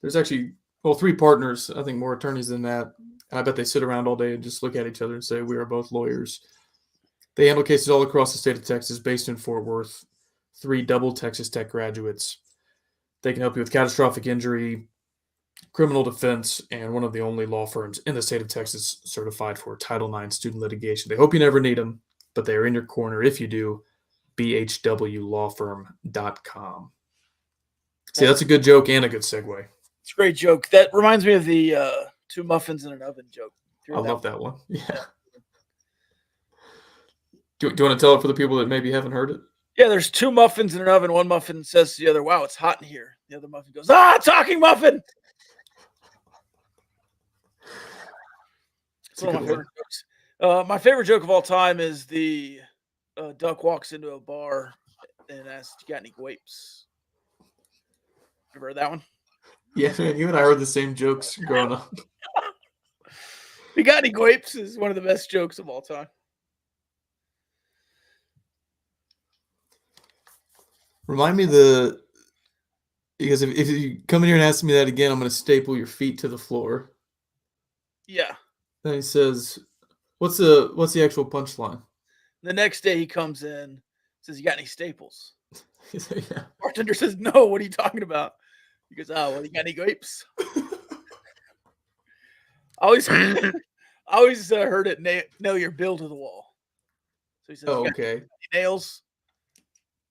There's actually, 3 partners, I think more attorneys than that. And I bet they sit around all day and just look at each other and say, we are both lawyers. They handle cases all across the state of Texas, based in Fort Worth. 3 double Texas Tech graduates. They can help you with catastrophic injury, criminal defense, and one of the only law firms in the state of Texas certified for Title IX student litigation. They hope you never need them, but they are in your corner if you do. bhwlawfirm.com. See, that's a good joke and a good segue. It's a great joke. That reminds me of the 2 muffins in an oven joke. I love that one. Yeah. Do you want to tell it for the people that maybe haven't heard it? Yeah, there's 2 muffins in an oven. One muffin says to the other, wow, it's hot in here. The other muffin goes, talking muffin. It's one of my favorite jokes. My favorite joke of all time is the duck walks into a bar and asks, you got any grapes? Ever heard that one? Yeah, man, you and I heard the same jokes growing up. You got any grapes is one of the best jokes of all time. Remind me because if you come in here and ask me that again, I'm going to staple your feet to the floor. Yeah. Then he says, "What's the actual punchline?" The next day he comes in, says, "You got any staples?" He's like, "Yeah." Bartender says, "No, what are you talking about?" He goes, "Oh, well, you got any grapes?" I always heard it nail your bill to the wall. So he says, Oh, "You got okay. any nails?"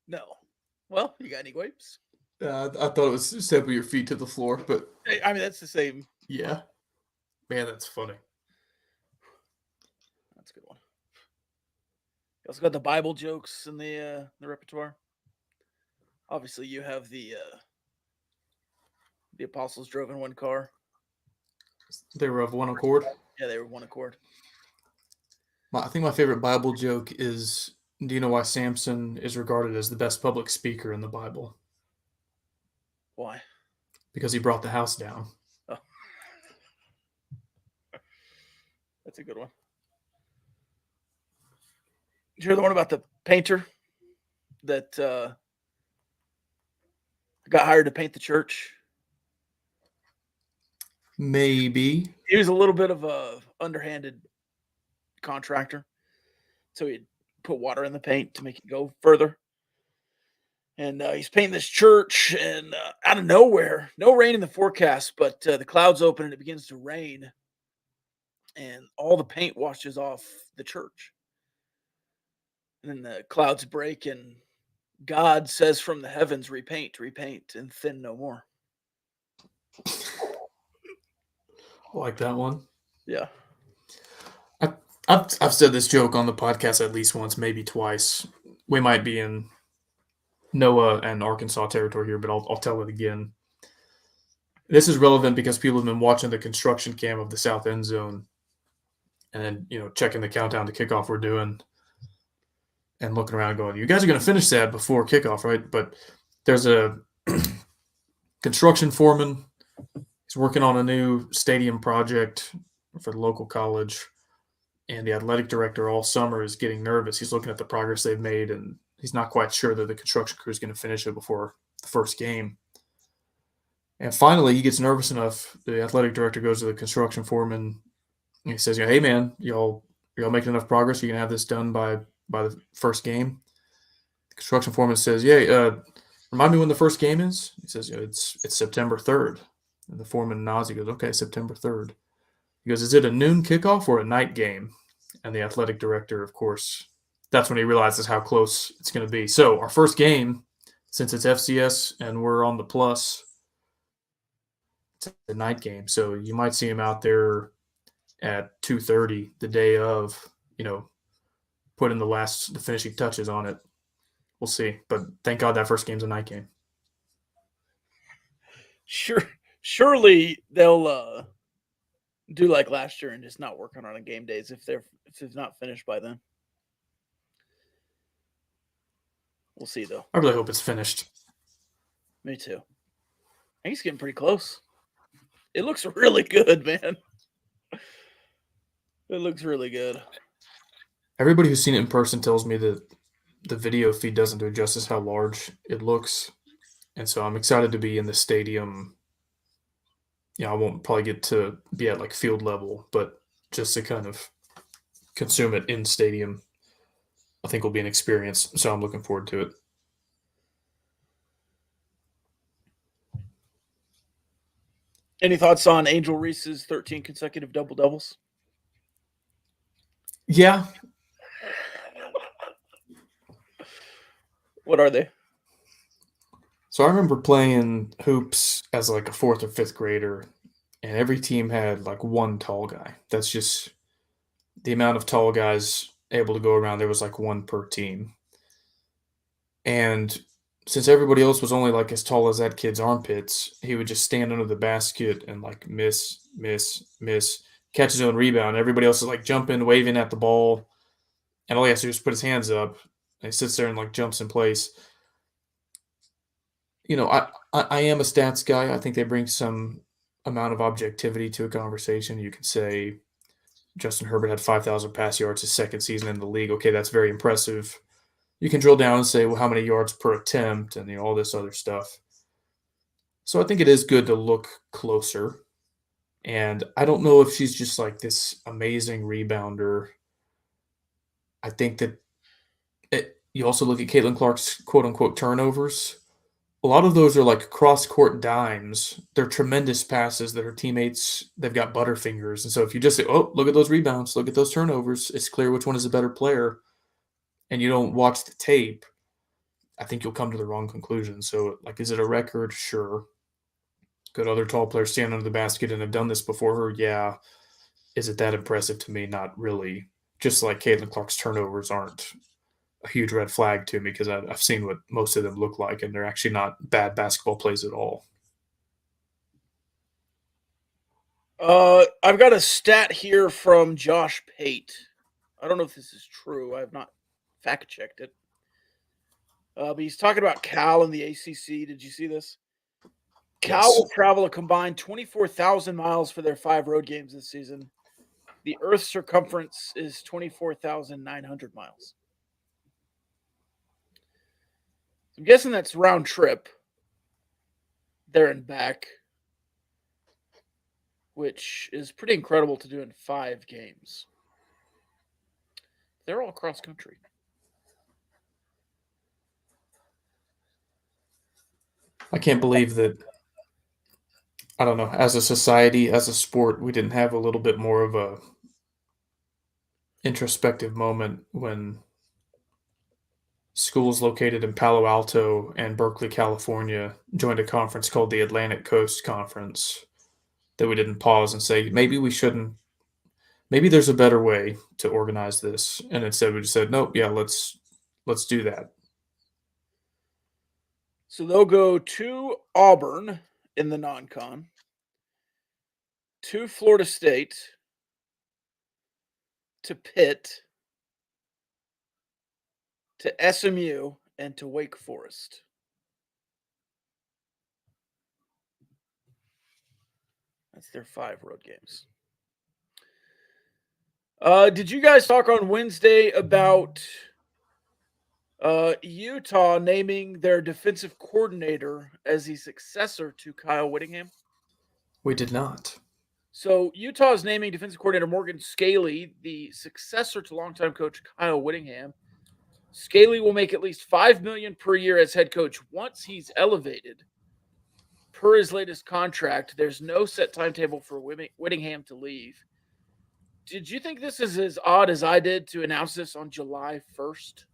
No. Well, you got any grapes? I thought it was staple your feet to the floor, but I mean, that's the same. yeah, man, that's funny. That's a good one. You also got the Bible jokes in the repertoire. Obviously, you have the apostles drove in one car. They were of one accord. Yeah, they were one accord. I think my favorite Bible joke is, do you know why Samson is regarded as the best public speaker in the Bible? Why? Because he brought the house down. Oh. That's a good one. Did you hear the one about the painter that got hired to paint the church? Maybe. He was a little bit of a underhanded contractor. So he'd put water in the paint to make it go further. And he's painting this church, and out of nowhere, no rain in the forecast, but the clouds open and it begins to rain, and all the paint washes off the church. And then the clouds break, and God says from the heavens, "Repaint, repaint, and thin no more." I like that one. Yeah. I've said this joke on the podcast at least once, maybe twice. We might be in Noah and Arkansas territory here, but I'll tell it again. This is relevant because people have been watching the construction cam of the south end zone, and then checking the countdown to kickoff we're doing, and looking around, going, "You guys are going to finish that before kickoff, right?" But there's a construction foreman. He's working on a new stadium project for the local college. And the athletic director all summer is getting nervous. He's looking at the progress they've made, and he's not quite sure that the construction crew is going to finish it before the first game. And finally, he gets nervous enough. The athletic director goes to the construction foreman, and he says, "Hey, man, y'all making enough progress? You can have this done by the first game?" The construction foreman says, "Yeah, remind me when the first game is?" He says, "It's September 3rd." And the foreman nods. He goes, "Okay, September 3rd." He goes, "Is it a noon kickoff or a night game?" And the athletic director, of course, that's when he realizes how close it's going to be. So our first game, since it's FCS and we're on the plus, it's a night game. So you might see him out there at 2:30 the day of, putting the finishing touches on it. We'll see. But thank God that first game's a night game. Surely they'll do like last year and just not working on game days if it's not finished by then. We'll see though. I really hope it's finished. Me too. I think it's getting pretty close. It looks really good, man. It looks really good. Everybody who's seen it in person tells me that the video feed doesn't do justice how large it looks. And so I'm excited to be in the stadium. I won't probably get to be at like field level, but just to kind of consume it in stadium, I think will be an experience. So I'm looking forward to it. Any thoughts on Angel Reese's 13 consecutive double-doubles? Yeah. What are they? So I remember playing hoops as like a fourth or fifth grader, and every team had like one tall guy. That's just the amount of tall guys able to go around. There was like one per team. And since everybody else was only like as tall as that kid's armpits, he would just stand under the basket and like miss, catch his own rebound. Everybody else is like jumping, waving at the ball. And all he has to do is put his hands up. And he sits there and like jumps in place. I am a stats guy. I think they bring some amount of objectivity to a conversation. You could say Justin Herbert had 5,000 pass yards his second season in the league. Okay, that's very impressive. you can drill down and say, well, how many yards per attempt and all this other stuff. So I think it is good to look closer. And I don't know if she's just like this amazing rebounder. I think that you also look at Caitlin Clark's quote unquote turnovers. A lot of those are like cross court dimes. They're tremendous passes that her teammates, they've got butterfingers. And so if you just say, oh, look at those rebounds, look at those turnovers, it's clear which one is a better player, and you don't watch the tape, I think you'll come to the wrong conclusion. So, like, is it a record? Sure. Could other tall players stand under the basket and have done this before her? Yeah. Is it that impressive to me? Not really. Just like Caitlin Clark's turnovers aren't a huge red flag to me because I've seen what most of them look like, and they're actually not bad basketball plays at all. I've got a stat here from Josh Pate. I don't know if this is true. I have not fact checked it. But he's talking about Cal and the ACC. Did you see this? Cal Yes. will travel a combined 24,000 miles for their 5 road games this season. The Earth's circumference is 24,900 miles. I'm guessing that's round trip there and back, which is pretty incredible to do in 5 games. They're all cross country. I can't believe that, I don't know, as a society, as a sport, we didn't have a little bit more of a introspective moment when schools located in Palo Alto and Berkeley, California joined a conference called the Atlantic Coast Conference, that we didn't pause and say, maybe we shouldn't, maybe there's a better way to organize this. And instead we just said, nope, yeah, let's do that. So they'll go to Auburn in the non-con, to Florida State, to Pitt, to SMU, and to Wake Forest. That's their 5 road games. Did you guys talk on Wednesday about Utah naming their defensive coordinator as the successor to Kyle Whittingham? We did not. So Utah is naming defensive coordinator Morgan Scaley the successor to longtime coach Kyle Whittingham. Scaley will make at least $5 million per year as head coach once he's elevated. Per his latest contract, there's no set timetable for Whittingham to leave. Did you think this is as odd as I did to announce this on July 1st?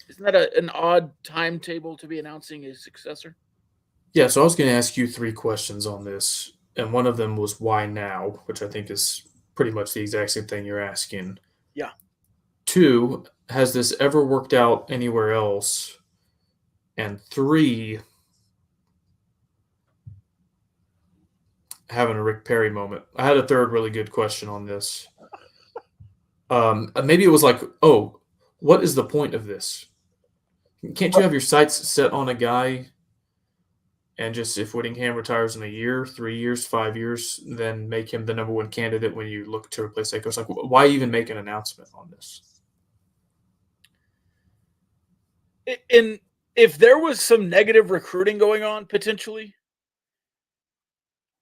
Isn't that an odd timetable to be announcing a successor? Yeah, so I was going to ask you 3 questions on this, and one of them was why now, which I think is pretty much the exact same thing you're asking. Yeah. 2, has this ever worked out anywhere else? And 3, having a Rick Perry moment. I had a third really good question on this. Maybe it was like, oh, what is the point of this? Can't you have your sights set on a guy and just, if Whittingham retires in a year, 3 years, 5 years, then make him the number 1 candidate when you look to replace that coach? Like, why even make an announcement on this? And if there was some negative recruiting going on, potentially,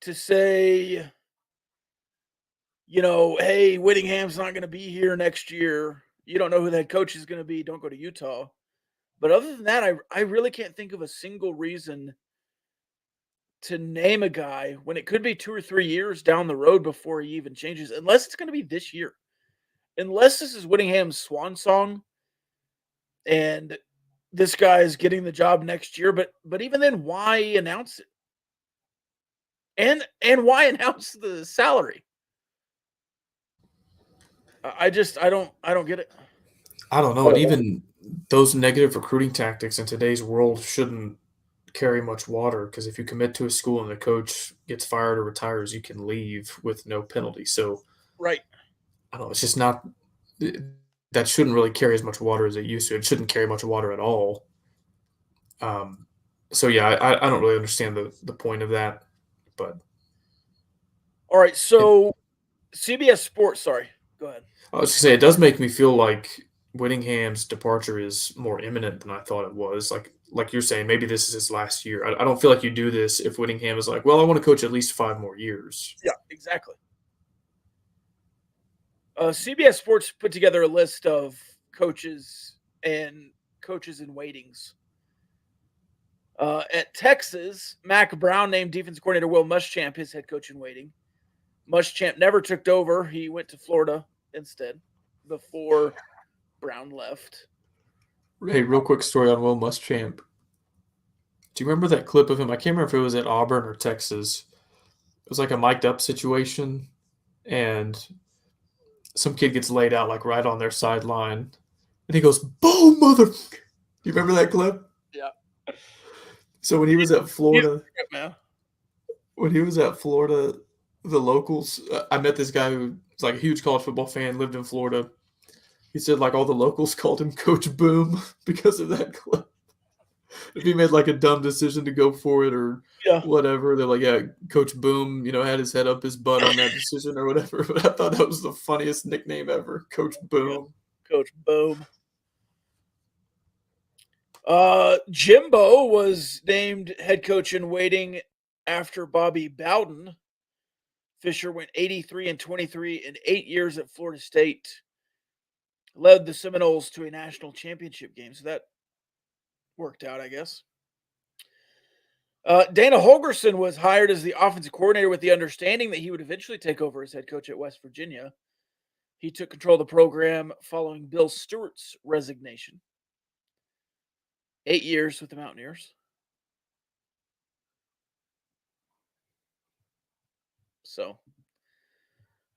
to say, hey, Whittingham's not going to be here next year. You don't know who the head coach is going to be. Don't go to Utah. But other than that, I really can't think of a single reason to name a guy when it could be 2 or 3 years down the road before he even changes, unless it's going to be this year. Unless this is Whittingham's swan song and this guy is getting the job next year. But even then, why announce it? And why announce the salary? I don't get it. I don't know. And even those negative recruiting tactics in today's world shouldn't carry much water, because if you commit to a school and the coach gets fired or retires, you can leave with no penalty. So, right. I don't know. It's just not that shouldn't really carry as much water as it used to. It shouldn't carry much water at all. So yeah, I don't really understand the point of that, but all right. So CBS Sports, sorry, go ahead. I was gonna say, it does make me feel like Whittingham's departure is more imminent than I thought it was. Like you're saying, maybe this is his last year. I don't feel like you do this if Whittingham is like, well, I want to coach at least 5 more years. Yeah, exactly. CBS Sports put together a list of coaches in waitings. At Texas, Mac Brown named defense coordinator Will Muschamp his head coach in waiting. Muschamp never took over. He went to Florida instead before Brown left. Hey, real quick story on Will Muschamp. Do you remember that clip of him? I can't remember if it was at Auburn or Texas. It was like a mic'd up situation, and some kid gets laid out like right on their sideline, and he goes, "Boom, mother!" Do you remember that clip? Yeah. So when he was at Florida, Yeah. the locals, I met this guy who's like a huge college football fan, lived in Florida. He said like all the locals called him Coach Boom because of that clip. If he made like a dumb decision to go for it or whatever, they're like, yeah, Coach Boom, had his head up his butt on that decision or whatever. But I thought that was the funniest nickname ever, Coach Boom. Coach Boom. Jimbo was named head coach in waiting after Bobby Bowden. Fisher went 83-23 in 8 years at Florida State. Led the Seminoles to a national championship game, so that worked out, I guess. Dana Holgorsen was hired as the offensive coordinator with the understanding that he would eventually take over as head coach at West Virginia. He took control of the program following Bill Stewart's resignation. 8 years with the Mountaineers. So,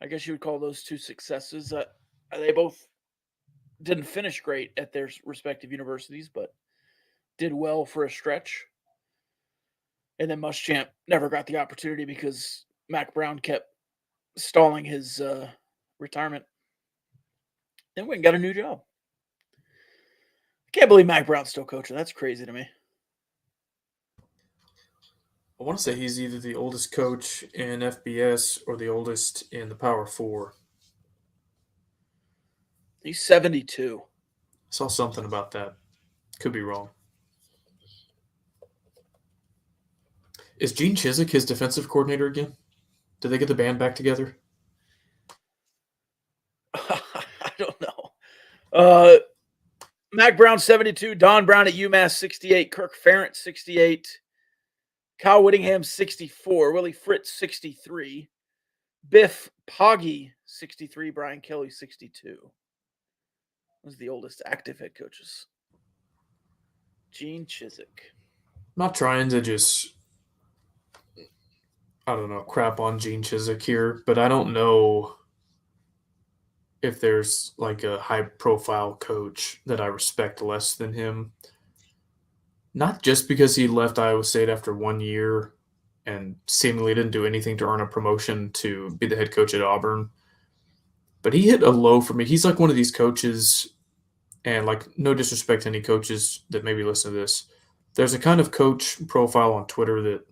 I guess you would call those two successes. They both didn't finish great at their respective universities, but did well for a stretch. And then Muschamp never got the opportunity because Mac Brown kept stalling his retirement. Then went and got a new job. I can't believe Mac Brown's still coaching. That's crazy to me. I want to say he's either the oldest coach in FBS or the oldest in the Power 4. He's 72. Saw something about that. Could be wrong. Is Gene Chizik his defensive coordinator again? Did they get the band back together? I don't know. Mac Brown, 72. Don Brown at UMass, 68. Kirk Ferentz, 68. Kyle Whittingham, 64. Willie Fritz, 63. Biff Poggi, 63. Brian Kelly, 62. Was the oldest active head coaches. Gene Chizik. Not trying to just, crap on Gene Chizik here, but I don't know if there's like a high-profile coach that I respect less than him. Not just because he left Iowa State after 1 year and seemingly didn't do anything to earn a promotion to be the head coach at Auburn, but he hit a low for me. He's like one of these coaches, and like no disrespect to any coaches that maybe listen to this. There's a kind of coach profile on Twitter that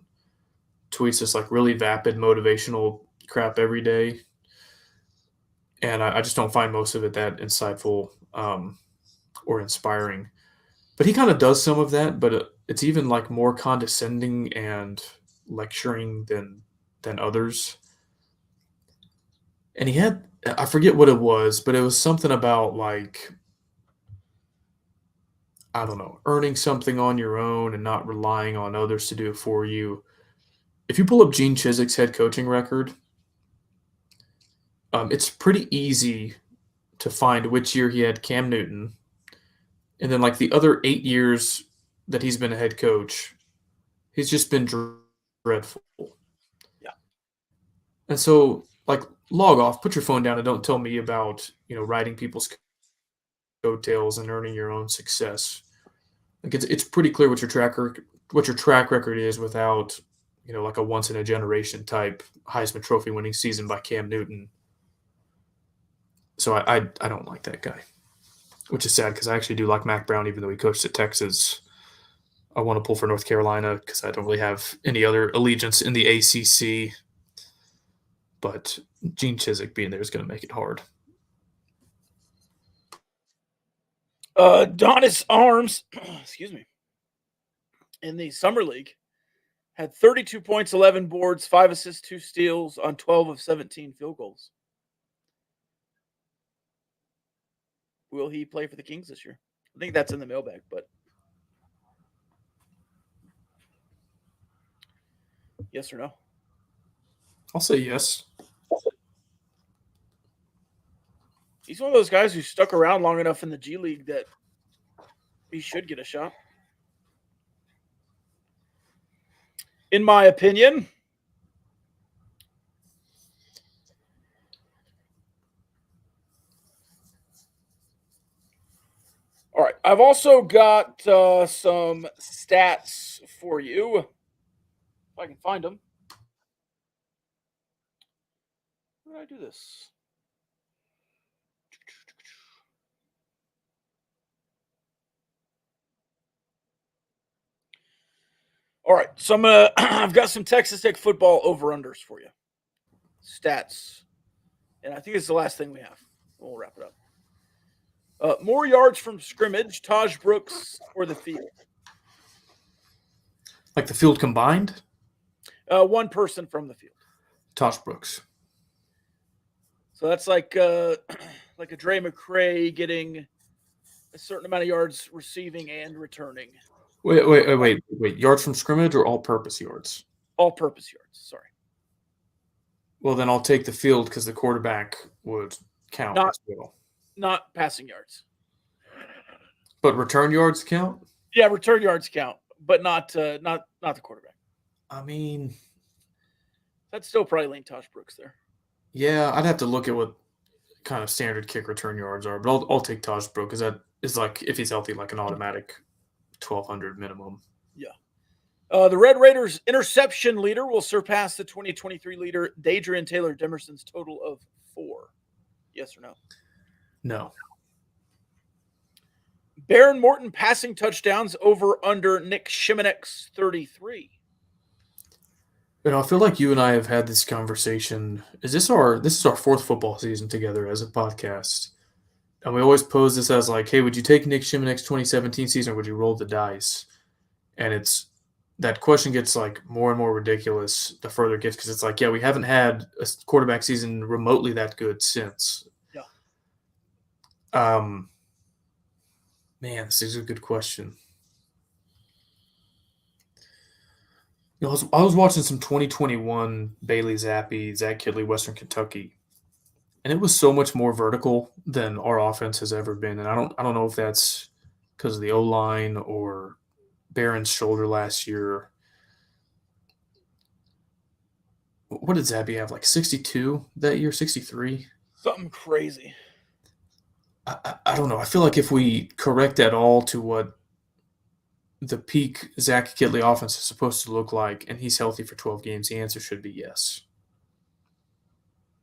tweets this like really vapid motivational crap every day. And I just don't find most of it that insightful or inspiring. But he kind of does some of that, but it's even like more condescending and lecturing than others. And he had, I forget what it was, but it was something about like, I don't know, earning something on your own and not relying on others to do it for you. If you pull up Gene Chizik's head coaching record, it's pretty easy to find which year he had Cam Newton. And then like the other 8 years that he's been a head coach, he's just been dreadful. Yeah. And so like log off, put your phone down and don't tell me about, riding people's coattails and earning your own success. Like it's pretty clear what your track record is without, like a once in a generation type Heisman Trophy winning season by Cam Newton. So I don't like that guy, which is sad because I actually do like Mac Brown, even though he coached at Texas. I want to pull for North Carolina because I don't really have any other allegiance in the ACC. But Gene Chizik being there is going to make it hard. Donis Arms, excuse me, in the Summer League had 32 points, 11 boards, 5 assists, 2 steals on 12 of 17 field goals. Will he play for the Kings this year? I think that's in the mailbag, but yes or no? I'll say yes. He's one of those guys who stuck around long enough in the G League that he should get a shot. In my opinion. All right. I've also got some stats for you. If I can find them. How did I do this? All right. So I've got some Texas Tech football over-unders for you. Stats. And I think it's the last thing we have. We'll wrap it up. More yards from scrimmage, Taj Brooks or the field? Like the field combined? One person from the field. Tosh Brooks. So that's like a Dre McCray getting a certain amount of yards receiving and returning. Wait. Yards from scrimmage or all-purpose yards? All-purpose yards, sorry. Well, then I'll take the field because the quarterback would count as well. Not passing yards. But return yards count? Yeah, return yards count, but not the quarterback. I mean, that's still probably lean Tosh Brooks there. Yeah, I'd have to look at what kind of standard kick return yards are, but I'll take Tosh Brooks because that is like, if he's healthy, like an automatic 1,200 minimum. Yeah. The Red Raiders interception leader will surpass the 2023 leader, Dadrian Taylor Demerson's total of 4. Yes or no? No. Baron Morton passing touchdowns over under Nick Shimonek's 33. I feel like you and I have had this conversation. This is our 4th football season together as a podcast. And we always pose this as like, hey, would you take Nick Shimonek's 2017 season or would you roll the dice? And that question gets like more and more ridiculous the further it gets because it's like, yeah, we haven't had a quarterback season remotely that good since. Yeah. Man, this is a good question. I was watching some 2021 Bailey Zappi, Zach Kidley, Western Kentucky, and it was so much more vertical than our offense has ever been. And I don't know if that's because of the O-line or Barron's shoulder last year. What did Zappi have? Like 62 that year, 63? Something crazy. I don't know. I feel like if we correct that all to what the peak Zach Kidley offense is supposed to look like, and he's healthy for 12 games, the answer should be yes.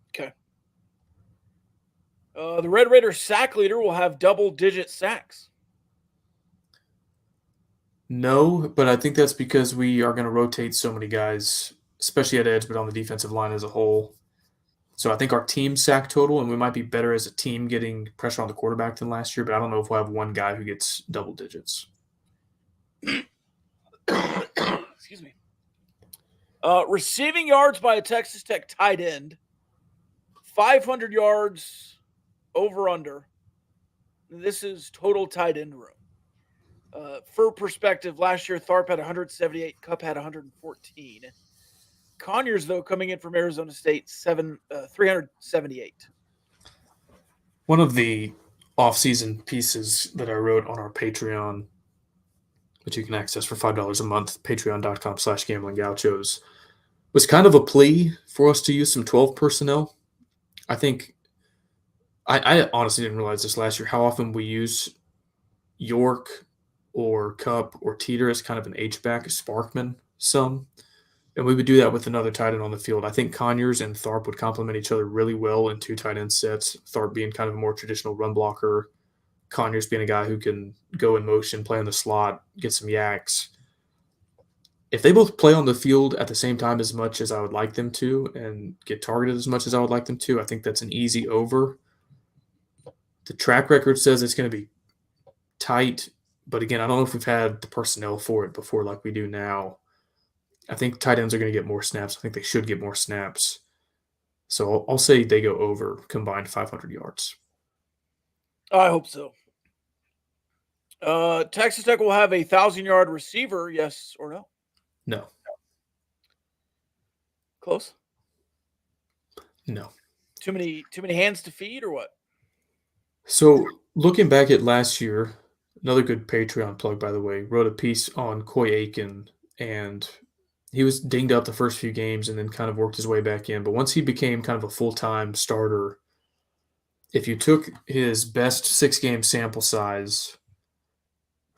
Okay. The Red Raiders sack leader will have double-digit sacks. No, but I think that's because we are going to rotate so many guys, especially at edge, but on the defensive line as a whole. So I think our team sack total, and we might be better as a team getting pressure on the quarterback than last year, but I don't know if we'll have one guy who gets double digits. Excuse me. Receiving yards by a Texas Tech tight end, 500 yards over under. This is total tight end room. For perspective, last year Tharp had 178, Cup had 114. Conyers, though, coming in from Arizona State, 378. One of the off-season pieces that I wrote on our Patreon, which you can access for $5 a month, patreon.com/Gamblin Gauchos, was kind of a plea for us to use some 12 personnel. I think I honestly didn't realize this last year, how often we use York or Cup or Teeter as kind of an H-back, Sparkman some. And we would do that with another tight end on the field. I think Conyers and Tharp would complement each other really well in 2 tight end sets. Tharp being kind of a more traditional run blocker, Conyers being a guy who can go in motion, play in the slot, get some yaks. If they both play on the field at the same time as much as I would like them to and get targeted as much as I would like them to, I think that's an easy over. The track record says it's going to be tight, but again, I don't know if we've had the personnel for it before like we do now. I think tight ends are going to get more snaps. I think they should get more snaps. So I'll say they go over combined 500 yards. I hope so. Texas Tech will have a 1,000-yard receiver, yes or no? No. Close? No. Too many hands to feed or what? So looking back at last year, another good Patreon plug, by the way, wrote a piece on Coy Aiken, and he was dinged up the first few games and then kind of worked his way back in. But once he became kind of a full-time starter, if you took his best 6-game sample size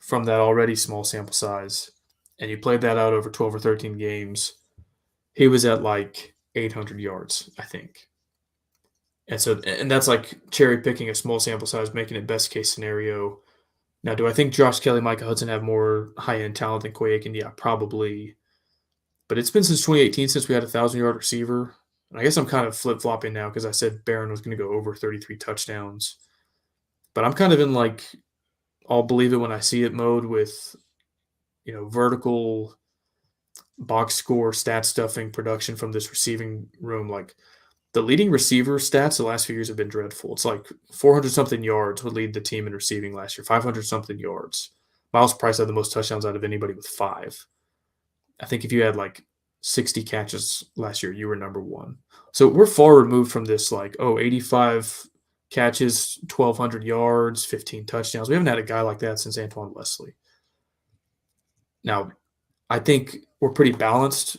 from that already small sample size and you played that out over 12 or 13 games, he was at like 800 yards, I think. And that's like cherry picking a small sample size, making it best case scenario. Now, do I think Josh Kelly, Micah Hudson have more high end talent than Coy Aiken? Yeah, probably. But it's been since 2018 since we had a 1,000-yard receiver. And I guess I'm kind of flip flopping now because I said Barron was going to go over 33 touchdowns. But I'm kind of in like I'll believe it when I see it mode with vertical box score stat stuffing production from this receiving room. Like the leading receiver stats the last few years have been dreadful. It's like 400 something yards would lead the team in receiving last year, 500 something yards. Miles Price had the most touchdowns out of anybody with 5. I think if you had like 60 catches last year, you were number 1. So we're far removed from this 85 catches, 1,200 yards, 15 touchdowns. We haven't had a guy like that since Antoine Wesley. Now, I think we're pretty balanced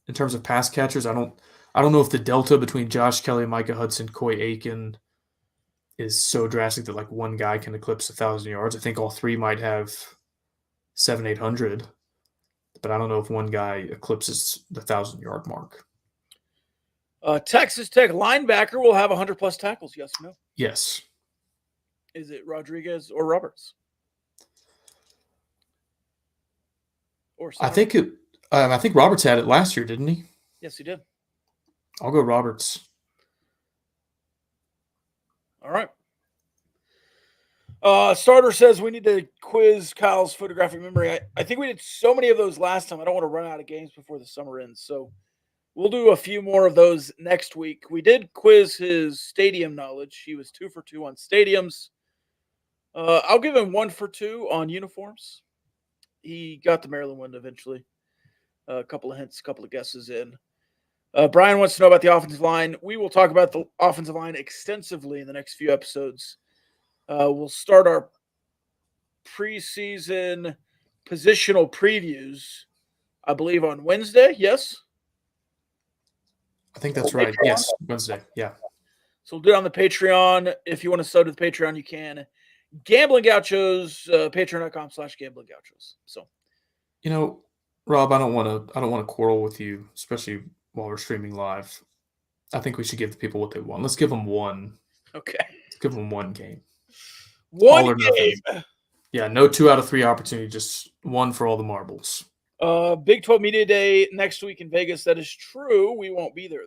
in terms of pass catchers. I don't know if the delta between Josh Kelly, Micah Hudson, Coy Aiken is so drastic that like one guy can eclipse 1,000 yards. I think all three might have 700-800, but I don't know if one guy eclipses the 1,000-yard mark. Texas Tech linebacker will have 100-plus tackles, yes or no? Yes. Is it Rodriguez or Roberts? Or I think Roberts had it last year, didn't he? Yes, he did. I'll go Roberts. All right. Starter says we need to quiz Kyle's photographic memory. I think we did so many of those last time. I don't want to run out of games before the summer ends. So we'll do a few more of those next week. We did quiz his stadium knowledge. He was 2 for 2 on stadiums. I'll give him 1 for 2 on uniforms. He got the Maryland one eventually. A couple of hints, a couple of guesses in. Brian wants to know about the offensive line. We will talk about the offensive line extensively in the next few episodes. We'll start our preseason positional previews, I believe, on Wednesday. Yes? I think that's right. Yes, Wednesday. Yeah. So we'll do it on the Patreon. If you want to sub to the Patreon, you can. Gamblin Gauchos, patreon.com/Gamblin Gauchos. So, Rob, I don't want to quarrel with you, especially while we're streaming live. I think we should give the people what they want. Let's give them one. Okay. Let's give them one game. One game. Yeah, no 2 out of 3 opportunity, just one for all the marbles. Big 12 Media Day next week in Vegas. That is true. We won't be there,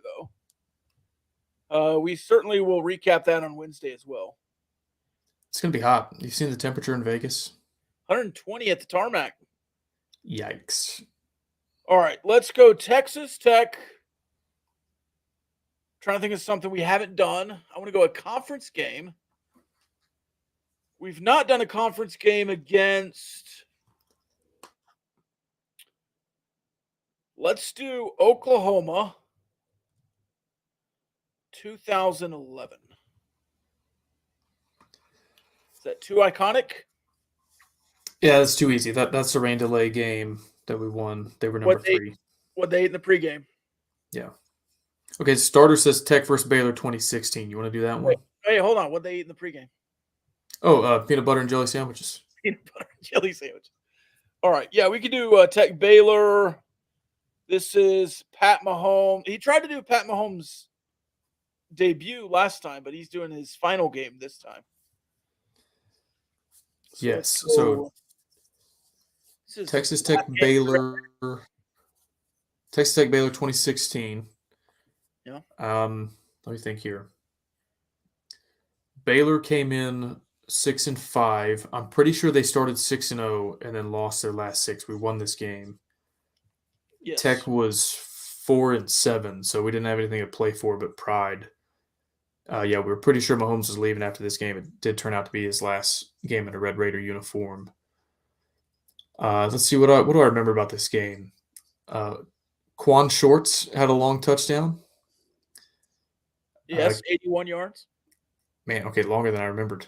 though. We certainly will recap that on Wednesday as well. It's going to be hot. You've seen the temperature in Vegas? 120 at the tarmac. Yikes. All right, let's go Texas Tech. Trying to think of something we haven't done. I want to go a conference game. We've not done a conference game against. Let's do Oklahoma 2011. Is that too iconic? Yeah, that's too easy. That's the rain delay game that we won. They were number 3. What they ate in the pregame. Yeah. Okay, starter says Tech versus Baylor 2016. You want to do that one? Hey, hold on. What they eat in the pregame? Oh, peanut butter and jelly sandwiches. Peanut butter and jelly sandwich. All right. Yeah, we could do Tech Baylor. This is Pat Mahomes. He tried to do Pat Mahomes' debut last time, but he's doing his final game this time. Yes. So Texas Tech Baylor 2016. Yeah. Let me think here. Baylor came in 6-5. I'm pretty sure they started 6-0 and then lost their last 6. We won this game. Yes. Tech was 4-7, so we didn't have anything to play for but pride. Yeah, we were pretty sure Mahomes was leaving after this game. It did turn out to be his last game in a Red Raider uniform. Let's see, what do I remember about this game? Quan Shorts had a long touchdown. Yes, 81 yards. Man, okay, longer than I remembered.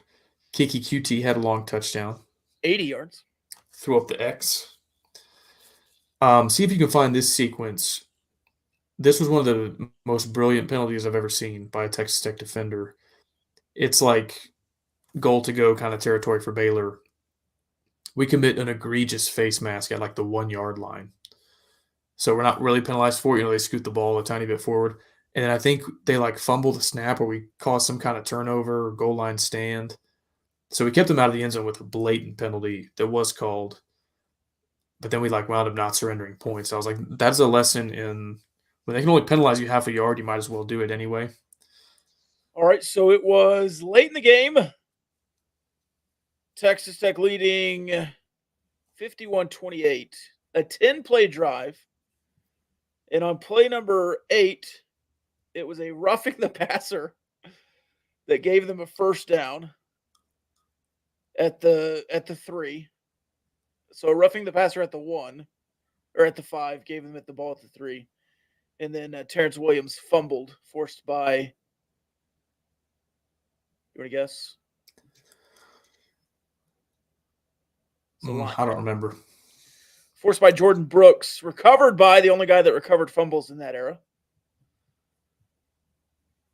Kiki QT had a long touchdown. 80 yards. Threw up the X. See if you can find this sequence. This was one of the most brilliant penalties I've ever seen by a Texas Tech defender. It's like goal to go kind of territory for Baylor. We commit an egregious face mask at like the 1 yard line. So we're not really penalized for it. They scoot the ball a tiny bit forward. And then I think they like fumble the snap or we cause some kind of turnover or goal line stand. So we kept them out of the end zone with a blatant penalty that was called. But then we like wound up not surrendering points. I was like, that's a lesson in when they can only penalize you half a yard, you might as well do it anyway. All right, so it was late in the game. Texas Tech leading 51-28, a 10-play drive. And on play number 8, it was a roughing the passer that gave them a first down at the 3. So roughing the passer at the 1 or at the 5 gave them the ball at the 3. And then Terrence Williams fumbled, forced by, you want to guess? I don't remember. Forced by Jordan Brooks, recovered by the only guy that recovered fumbles in that era.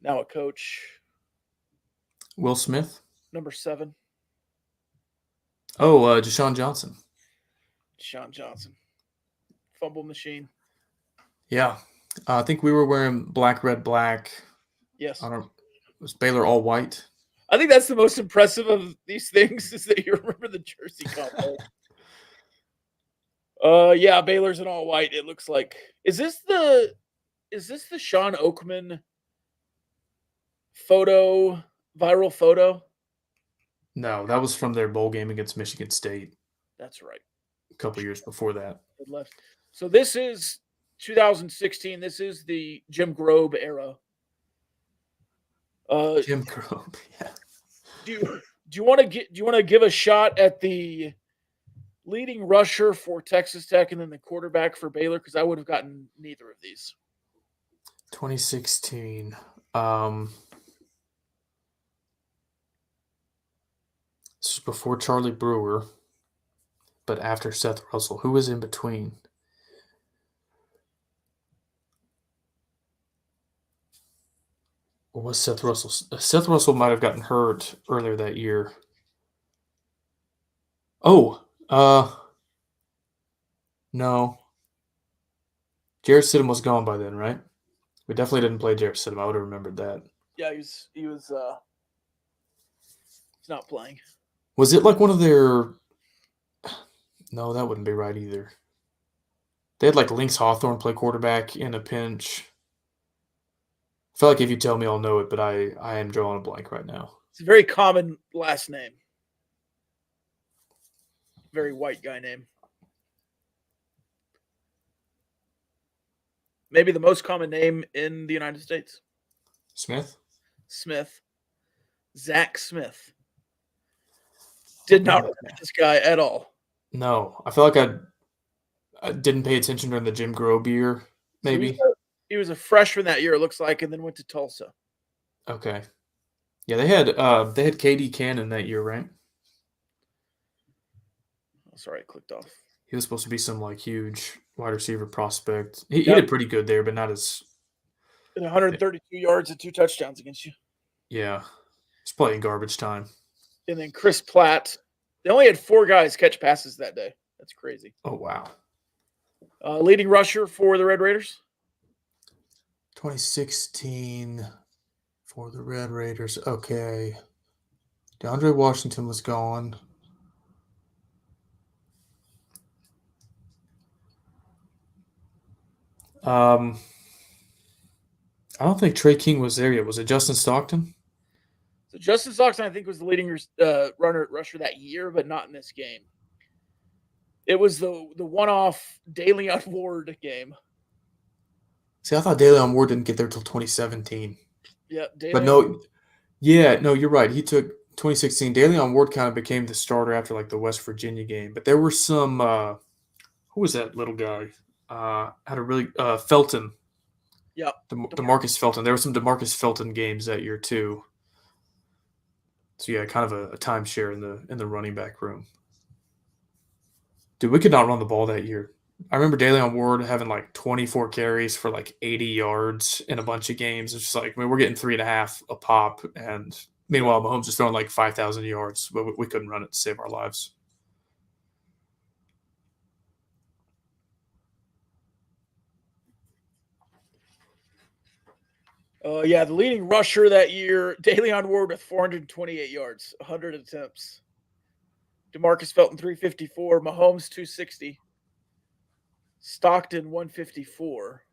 Now a coach. Will Smith? Number 7. Oh, Deshaun Johnson. Deshaun Johnson. Fumble machine. Yeah. I think we were wearing black, red, black. Yes. Was Baylor all white? I think that's the most impressive of these things is that you remember the jersey combo. Yeah, Baylor's in all white. It looks like. Is this the Sean Oakman viral photo? No, that was from their bowl game against Michigan State. That's right. A couple years before that. It left. So this is 2016. This is the Jim Grobe era. Jim Grobe, yeah. Do you want to give a shot at the leading rusher for Texas Tech and then the quarterback for Baylor? Because I would have gotten neither of these. 2016. This is before Charlie Brewer, but after Seth Russell. Who was in between? Or was Seth Russell? Seth Russell might have gotten hurt earlier that year. Oh, no. Jarrett Stidham was gone by then, right? We definitely didn't play Jarrett Stidham. I would have remembered that. Yeah, he's not playing. Was it like one of their? No, that wouldn't be right either. They had like Lynx Hawthorne play quarterback in a pinch. I feel like if you tell me, I'll know it, but I am drawing a blank right now. It's a very common last name. Very white guy name. Maybe the most common name in the United States. Smith? Smith. Zach Smith. Did not remember this guy at all. No. I feel like I didn't pay attention during the Jim Grobe year, maybe. He was a freshman that year, it looks like, and then went to Tulsa. Okay. Yeah, they had KD Cannon that year, right? Oh, sorry, I clicked off. He was supposed to be some like huge wide receiver prospect. He did pretty good there, but not as 132 yards and 2 touchdowns against you. Yeah. It's playing garbage time. And then Chris Platt. They only had 4 guys catch passes that day. That's crazy. Oh, wow. Leading rusher for the Red Raiders? 2016 for the Red Raiders. Okay. DeAndre Washington was gone. I don't think Trey King was there yet. Was it Justin Stockton? So Justin Stockton, I think, was the leading rusher that year, but not in this game. It was the one-off DeLeon Ward game. See, I thought DeLeon Ward didn't get there till 2017. Yeah, But no, you're right. He took 2016. DeLeon Ward kind of became the starter after like the West Virginia game. But there were some who was that little guy? Had a really Felton. Yeah, DeMarcus Felton. There were some DeMarcus Felton games that year too. So yeah, kind of a timeshare in the running back room. Dude, we could not run the ball that year. I remember DeLeon Ward having like 24 carries for like 80 yards in a bunch of games. It's just like, I mean, we're getting 3.5 a pop, and meanwhile, Mahomes is throwing like 5,000 yards, but we couldn't run it to save our lives. The leading rusher that year, DeLeon Ward with 428 yards, 100 attempts. DeMarcus Felton 354, Mahomes 260, Stockton 154.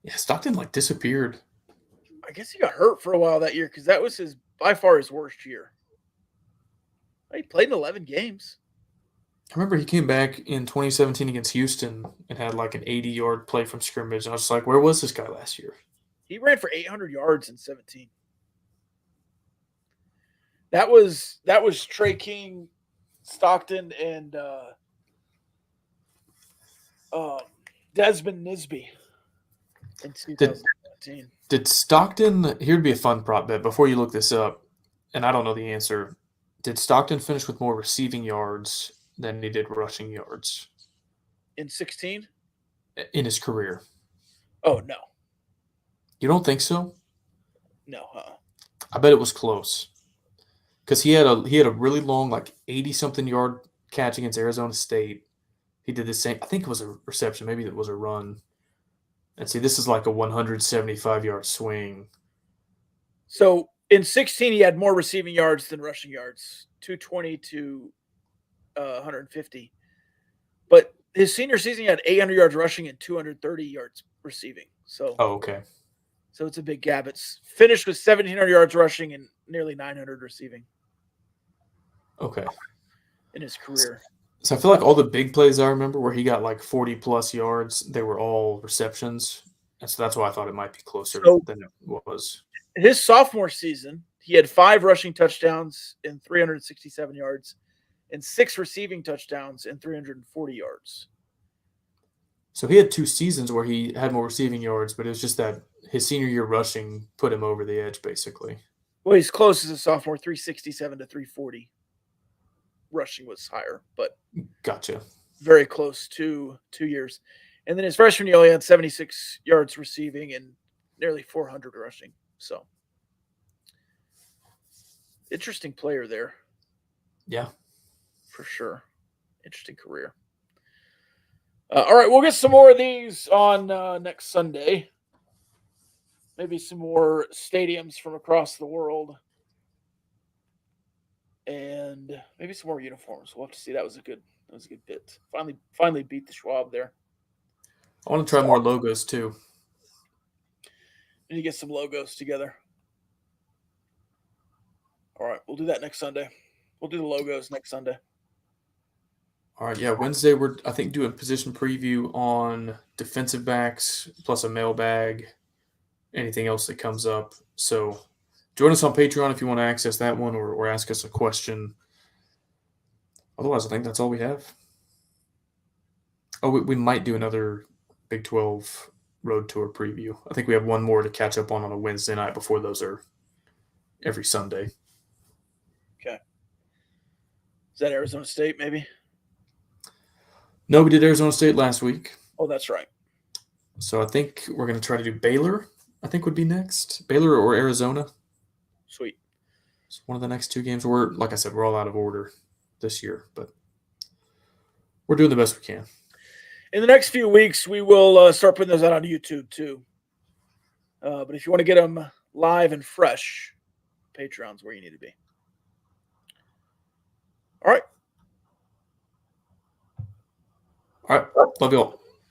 Yeah, Stockton like disappeared. I guess he got hurt for a while that year because that was by far his worst year. He played in 11 games. I remember he came back in 2017 against Houston and had like an 80-yard play from scrimmage. I was like, where was this guy last year? He ran for 800 yards in 17. That was Trey King, Stockton, and Desmond Nisby in 2017. Did Stockton – here'd be a fun prop bet before you look this up, and I don't know the answer. Did Stockton finish with more receiving yards than he did rushing yards? In 16? In his career. Oh, no. You don't think so? No, I bet it was close. Because he had a really long, like 80-something yard catch against Arizona State. He did the same. I think it was a reception. Maybe it was a run. And see, this is like a 175-yard swing. So in 16, he had more receiving yards than rushing yards, 220 to 150. But his senior season, he had 800 yards rushing and 230 yards receiving. So, okay. So it's a big gap. It's finished with 1,700 yards rushing and nearly 900 receiving. Okay. In his career. So I feel like all the big plays I remember where he got like 40-plus yards, they were all receptions. And so that's why I thought it might be closer than it was. His sophomore season, he had 5 rushing touchdowns and 367 yards and 6 receiving touchdowns and 340 yards. So he had 2 seasons where he had more receiving yards, but it was just that his senior year rushing put him over the edge, basically. Well, he's close as a sophomore, 367 to 340. Rushing was higher, but gotcha. Very close to 2 years. And then his freshman year, he had 76 yards receiving and nearly 400 rushing. So, interesting player there. Yeah. For sure. Interesting career. All right, we'll get some more of these on next Sunday. Maybe some more stadiums from across the world. And maybe some more uniforms. We'll have to see. That was a good bit. Finally beat the Schwab there. I want to try more logos too. Need to get some logos together. All right, we'll do that next Sunday. We'll do the logos next Sunday. All right, yeah. Wednesday we're I think doing position preview on defensive backs plus a mailbag. Anything else that comes up. So join us on Patreon if you want to access that one or ask us a question. Otherwise, I think that's all we have. Oh, we might do another Big 12 road tour preview. I think we have one more to catch up on a Wednesday night before those are every Sunday. Okay. Is that Arizona State maybe? No, we did Arizona State last week. Oh, that's right. So I think we're going to try to do Baylor, I think would be next. Baylor or Arizona. Sweet. It's one of the next 2 games. Like I said, we're all out of order this year, but we're doing the best we can. In the next few weeks, we will start putting those out on YouTube too. But if you want to get them live and fresh, Patreon's where you need to be. All right. All right. Love you all.